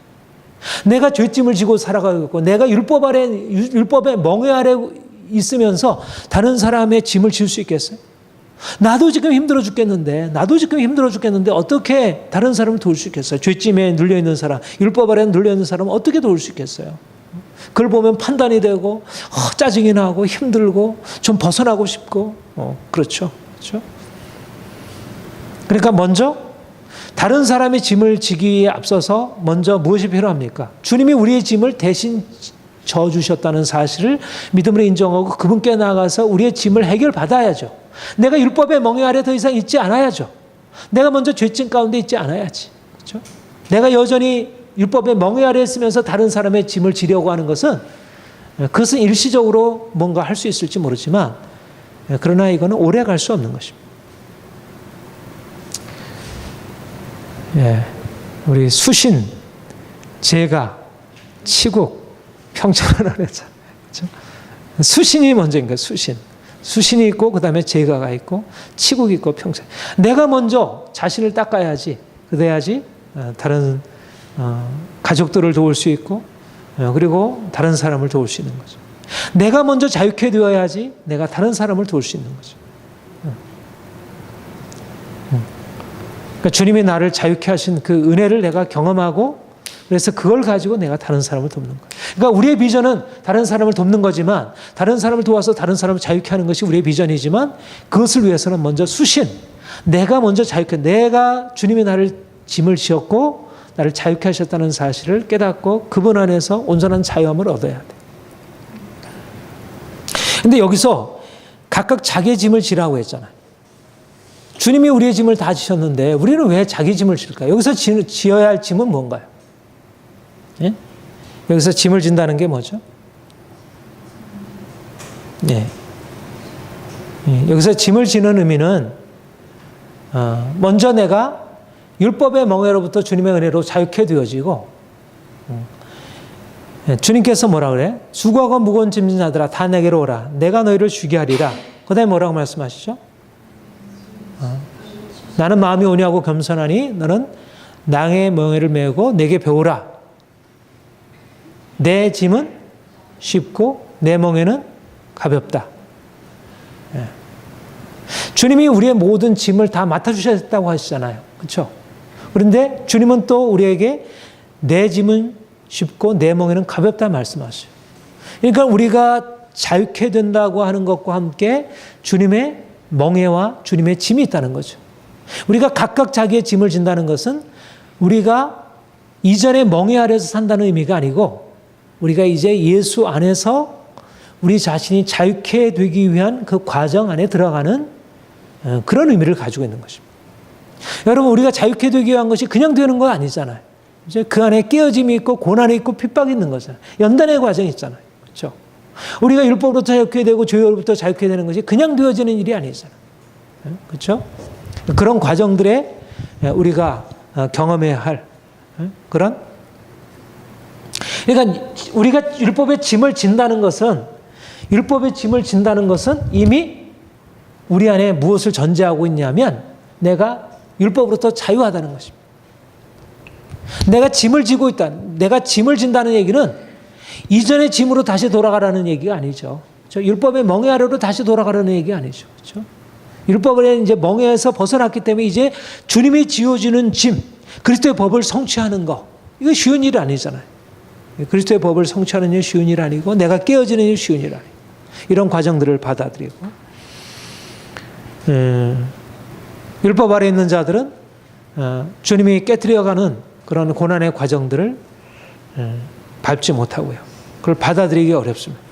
내가 죄짐을 지고 살아가고 있고 내가 율법의 멍에 아래 있으면서 다른 사람의 짐을 질 수 있겠어요? 나도 지금 힘들어 죽겠는데 어떻게 다른 사람을 도울 수 있겠어요? 죄짐에 눌려있는 사람, 율법 아래 눌려있는 사람은 어떻게 도울 수 있겠어요? 그걸 보면 판단이 되고 짜증이 나고 힘들고 좀 벗어나고 싶고 그렇죠. 그러니까 먼저 다른 사람의 짐을 지기에 앞서서 먼저 무엇이 필요합니까? 주님이 우리의 짐을 대신 져주셨다는 사실을 믿음으로 인정하고 그분께 나가서 우리의 짐을 해결받아야죠. 내가 율법의 멍에 아래 더 이상 있지 않아야죠. 내가 먼저 죄짐 가운데 있지 않아야지. 그렇죠? 내가 여전히 율법의 멍에 아래 있으면서 다른 사람의 짐을 지려고 하는 것은 그것은 일시적으로 뭔가 할 수 있을지 모르지만 그러나 이거는 오래 갈 수 없는 것입니다. 우리 수신, 제가, 치국, 평창을 하랬잖아요. 그렇죠? 수신이 먼저인가 수신. 수신이 있고 그 다음에 제가가 있고 치국이 있고 평생. 내가 먼저 자신을 닦아야지. 그래야지 다른 가족들을 도울 수 있고 그리고 다른 사람을 도울 수 있는 거죠. 내가 먼저 자유케 되어야지 내가 다른 사람을 도울 수 있는 거죠. 그러니까 주님이 나를 자유케 하신 그 은혜를 내가 경험하고 그래서 그걸 가지고 내가 다른 사람을 돕는 거예요. 그러니까 우리의 비전은 다른 사람을 돕는 거지만 다른 사람을 도와서 다른 사람을 자유케 하는 것이 우리의 비전이지만 그것을 위해서는 먼저 수신, 내가 먼저 자유케, 내가 주님이 나를 짐을 지었고 나를 자유케 하셨다는 사실을 깨닫고 그분 안에서 온전한 자유함을 얻어야 돼. 근데 여기서 각각 자기의 짐을 지라고 했잖아요. 주님이 우리의 짐을 다 지셨는데 우리는 왜 자기 짐을 질까요? 여기서 지어야 할 짐은 뭔가요? 예? 여기서 짐을 진다는 게 뭐죠? 여기서 짐을 지는 의미는 먼저 내가 율법의 멍에로부터 주님의 은혜로 자유케 되어지고 주님께서 뭐라 그래? 수고하고 무거운 짐진 자들아 다 내게로 오라. 내가 너희를 쉬게 하리라. 그 다음에 뭐라고 말씀하시죠? 나는 마음이 온유하고 겸손하니 너는 낭의 멍에를 메고 내게 배우라. 내 짐은 쉽고 내 멍에는 가볍다. 주님이 우리의 모든 짐을 다 맡아주셨다고 하시잖아요. 그렇죠? 그런데 주님은 또 우리에게 내 짐은 쉽고 내 멍에는 가볍다 말씀하셔요. 그러니까 우리가 자유케 된다고 하는 것과 함께 주님의 멍에와 주님의 짐이 있다는 거죠. 우리가 각각 자기의 짐을 진다는 것은 우리가 이전의 멍에 아래서 산다는 의미가 아니고 우리가 이제 예수 안에서 우리 자신이 자유케 되기 위한 그 과정 안에 들어가는 그런 의미를 가지고 있는 것입니다. 여러분, 우리가 자유케 되기 위한 것이 그냥 되는 건 아니잖아요. 이제 그 안에 깨어짐이 있고 고난이 있고 핍박이 있는 거잖아요. 연단의 과정이 있잖아요. 그렇죠? 우리가 율법으로부터 자유케 되고 죄로부터 자유케 되는 것이 그냥 되어지는 일이 아니잖아요. 그렇죠? 그런 과정들에 우리가 경험해야 할 그런, 그러니까 우리가 율법의 짐을 진다는 것은 이미 우리 안에 무엇을 전제하고 있냐면 내가 율법으로부터 자유하다는 것입니다. 내가 짐을 지고 있다. 내가 짐을 진다는 얘기는 이전의 짐으로 다시 돌아가라는 얘기가 아니죠. 율법의 멍에 아래로 다시 돌아가라는 얘기가 아니죠. 그렇죠? 율법을 이제 멍에에서 벗어났기 때문에 이제 주님이 지어주는 짐, 그리스도의 법을 성취하는 거, 이거 쉬운 일이 아니잖아요. 그리스도의 법을 성취하는 일이 쉬운 일 아니고 내가 깨어지는 일이 쉬운 일 아니고. 이런 과정들을 받아들이고, 율법 아래 있는 자들은 주님이 깨뜨려가는 그런 고난의 과정들을 밟지 못하고요. 그걸 받아들이기 어렵습니다.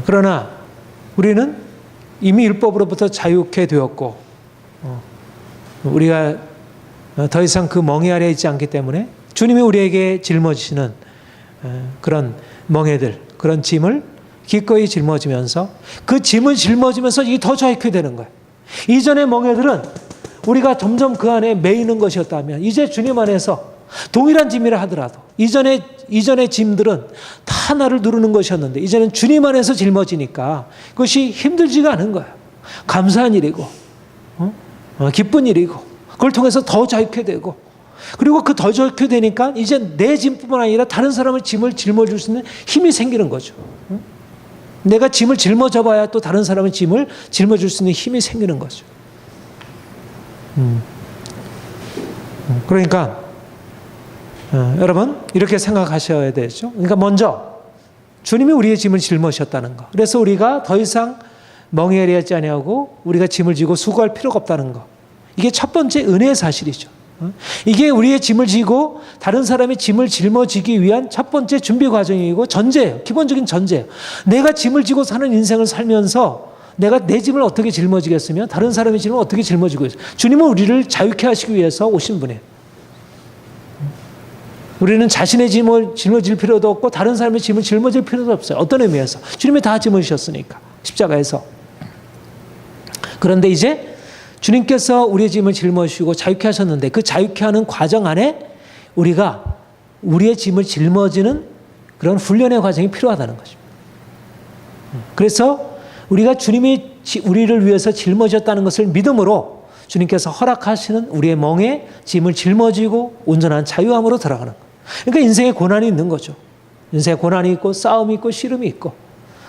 그러나 우리는 이미 율법으로부터 자유케 되었고, 우리가 더 이상 그 멍에 아래 있지 않기 때문에 주님이 우리에게 짊어지시는 그런 멍에들, 그런 짐을 기꺼이 짊어지면서, 그 짐을 짊어지면서 이게 더 자유케 되는 거예요. 이전의 멍에들은 우리가 점점 그 안에 매이는 것이었다면, 이제 주님 안에서 동일한 짐이라 하더라도 이전의 짐들은 다 나를 누르는 것이었는데, 이제는 주님 안에서 짊어지니까 그것이 힘들지가 않은 거예요. 감사한 일이고, 기쁜 일이고, 그걸 통해서 더 자유케 되고, 그리고 그 더 자유케 되니까 이제 내 짐뿐만 아니라 다른 사람의 짐을 짊어질 수 있는 힘이 생기는 거죠. 내가 짐을 짊어져 봐야 또 다른 사람의 짐을 짊어질 수 있는 힘이 생기는 거죠. 그러니까 여러분 이렇게 생각하셔야 되죠. 그러니까 먼저 주님이 우리의 짐을 짊어지셨다는 거. 그래서 우리가 더 이상 멍에를 하지 아니하고 우리가 짐을 지고 수고할 필요가 없다는 거. 이게 첫 번째 은혜의 사실이죠. 이게 우리의 짐을 지고 다른 사람의 짐을 짊어지기 위한 첫 번째 준비 과정이고 전제예요. 기본적인 전제예요. 내가 짐을 지고 사는 인생을 살면서 내가 내 짐을 어떻게 짊어지겠으며 다른 사람의 짐을 어떻게 짊어지고 있어요. 주님은 우리를 자유케 하시기 위해서 오신 분이에요. 우리는 자신의 짐을 짊어질 필요도 없고 다른 사람의 짐을 짊어질 필요도 없어요. 어떤 의미에서? 주님이 다 짊어지셨으니까, 십자가에서. 그런데 이제 주님께서 우리의 짐을 짊어지시고 자유케 하셨는데, 그 자유케 하는 과정 안에 우리가 우리의 짐을 짊어지는 그런 훈련의 과정이 필요하다는 것입니다. 그래서 우리가 주님이 우리를 위해서 짊어졌다는 것을 믿음으로 주님께서 허락하시는 우리의 멍에 짐을 짊어지고 온전한 자유함으로 들어가는 거예요. 그러니까 인생에 고난이 있는 거죠. 인생에 고난이 있고 싸움이 있고 씨름이 있고,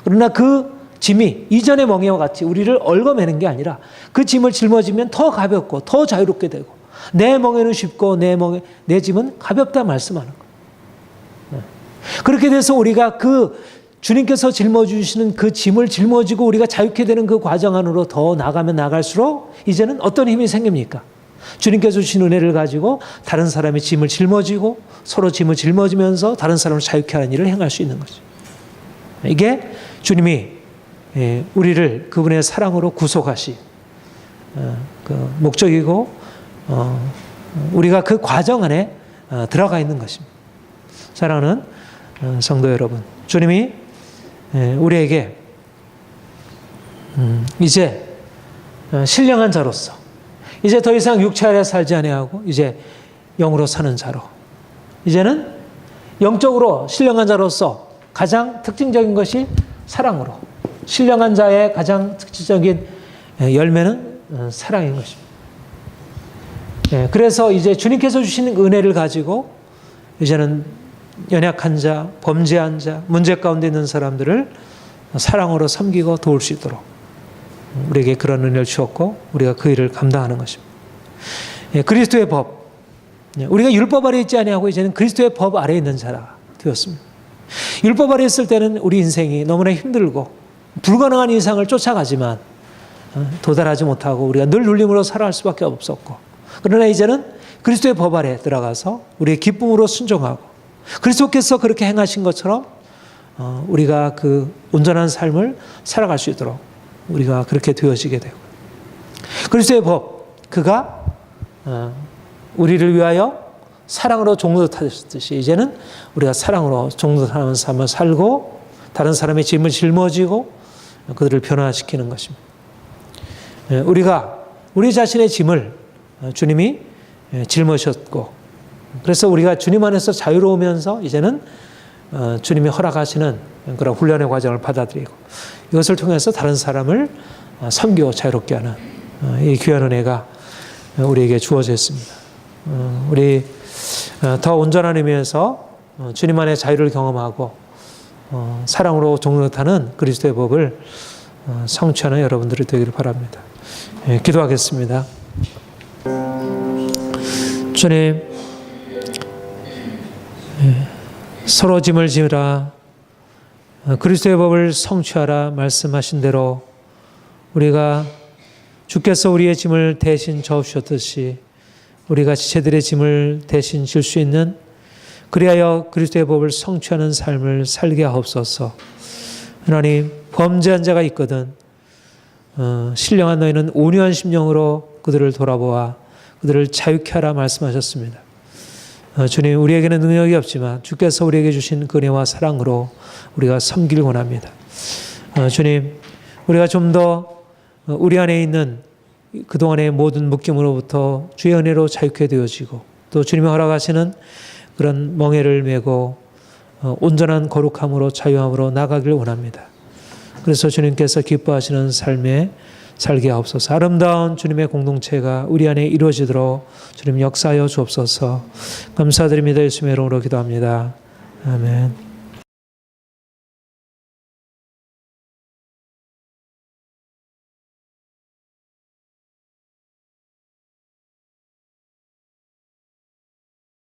그러나 그 짐이 이전의 멍에와 같이 우리를 얽어매는 게 아니라 그 짐을 짊어지면 더 가볍고 더 자유롭게 되고, 내 멍에는 쉽고 내 짐은 가볍다 말씀하는 거예요. 그렇게 돼서 우리가 그 주님께서 짊어주시는 그 짐을 짊어지고 우리가 자유케 되는 그 과정 안으로 더 나가면 나갈수록 이제는 어떤 힘이 생깁니까? 주님께서 주신 은혜를 가지고 다른 사람의 짐을 짊어지고 서로 짐을 짊어지면서 다른 사람을 자유케 하는 일을 행할 수 있는 거죠. 이게 주님이 우리를 그분의 사랑으로 구속하시 그 목적이고, 우리가 그 과정 안에 들어가 있는 것입니다. 사랑하는 성도 여러분, 주님이 우리에게 이제 신령한 자로서, 이제 더 이상 육체 아래 살지 아니하고 이제 영으로 사는 자로, 이제는 영적으로 신령한 자로서 가장 특징적인 것이 사랑으로, 신령한 자의 가장 특징적인 열매는 사랑인 것입니다. 그래서 이제 주님께서 주시는 은혜를 가지고 이제는 연약한 자, 범죄한 자, 문제 가운데 있는 사람들을 사랑으로 섬기고 도울 수 있도록 우리에게 그런 은혜를 주었고, 우리가 그 일을 감당하는 것입니다. 그리스도의 법, 우리가 율법 아래 있지 아니하고 이제는 그리스도의 법 아래 있는 자라 되었습니다. 율법 아래 있을 때는 우리 인생이 너무나 힘들고 불가능한 이상을 쫓아가지만 도달하지 못하고 우리가 늘 눌림으로 살아갈 수밖에 없었고, 그러나 이제는 그리스도의 법 아래 들어가서 우리의 기쁨으로 순종하고 그리스도께서 그렇게 행하신 것처럼 우리가 그 온전한 삶을 살아갈 수 있도록 우리가 그렇게 되어지게 되고, 그리스도의 법, 그가 우리를 위하여 사랑으로 종노릇하셨듯이 이제는 우리가 사랑으로 종노릇하는 삶을 살고 다른 사람의 짐을 짊어지고 그들을 변화시키는 것입니다. 우리가 우리 자신의 짐을 주님이 짊어졌고, 그래서 우리가 주님 안에서 자유로우면서 이제는 주님이 허락하시는 그런 훈련의 과정을 받아들이고 이것을 통해서 다른 사람을 섬기고 자유롭게 하는 이 귀한 은혜가 우리에게 주어졌습니다. 우리 더 온전한 의미에서 주님 안의 자유를 경험하고 사랑으로 종노릇하는 그리스도의 법을 성취하는 여러분들이 되기를 바랍니다. 기도하겠습니다. 주님, 서로 짐을 지으라 그리스도의 법을 성취하라 말씀하신 대로 우리가 주께서 우리의 짐을 대신 져주셨듯이 우리가 지체들의 짐을 대신 질 수 있는 그리하여 그리스도의 법을 성취하는 삶을 살게 하옵소서. 하나님, 범죄한 자가 있거든 신령한 너희는 온유한 심령으로 그들을 돌아보아 그들을 자유케 하라 말씀하셨습니다. 주님, 우리에게는 능력이 없지만 주께서 우리에게 주신 은혜와 사랑으로 우리가 섬기길 원합니다. 주님, 우리가 좀 더 우리 안에 있는 그동안의 모든 묶임으로부터 주의 은혜로 자유케 되어지고 또 주님이 허락하시는 그런 멍에를 메고 온전한 거룩함으로 자유함으로 나가길 원합니다. 그래서 주님께서 기뻐하시는 삶에 살게 하옵소서. 아름다운 주님의 공동체가 우리 안에 이루어지도록 주님 역사하여 주옵소서. 감사드립니다. 예수님의 이름으로 기도합니다. 아멘.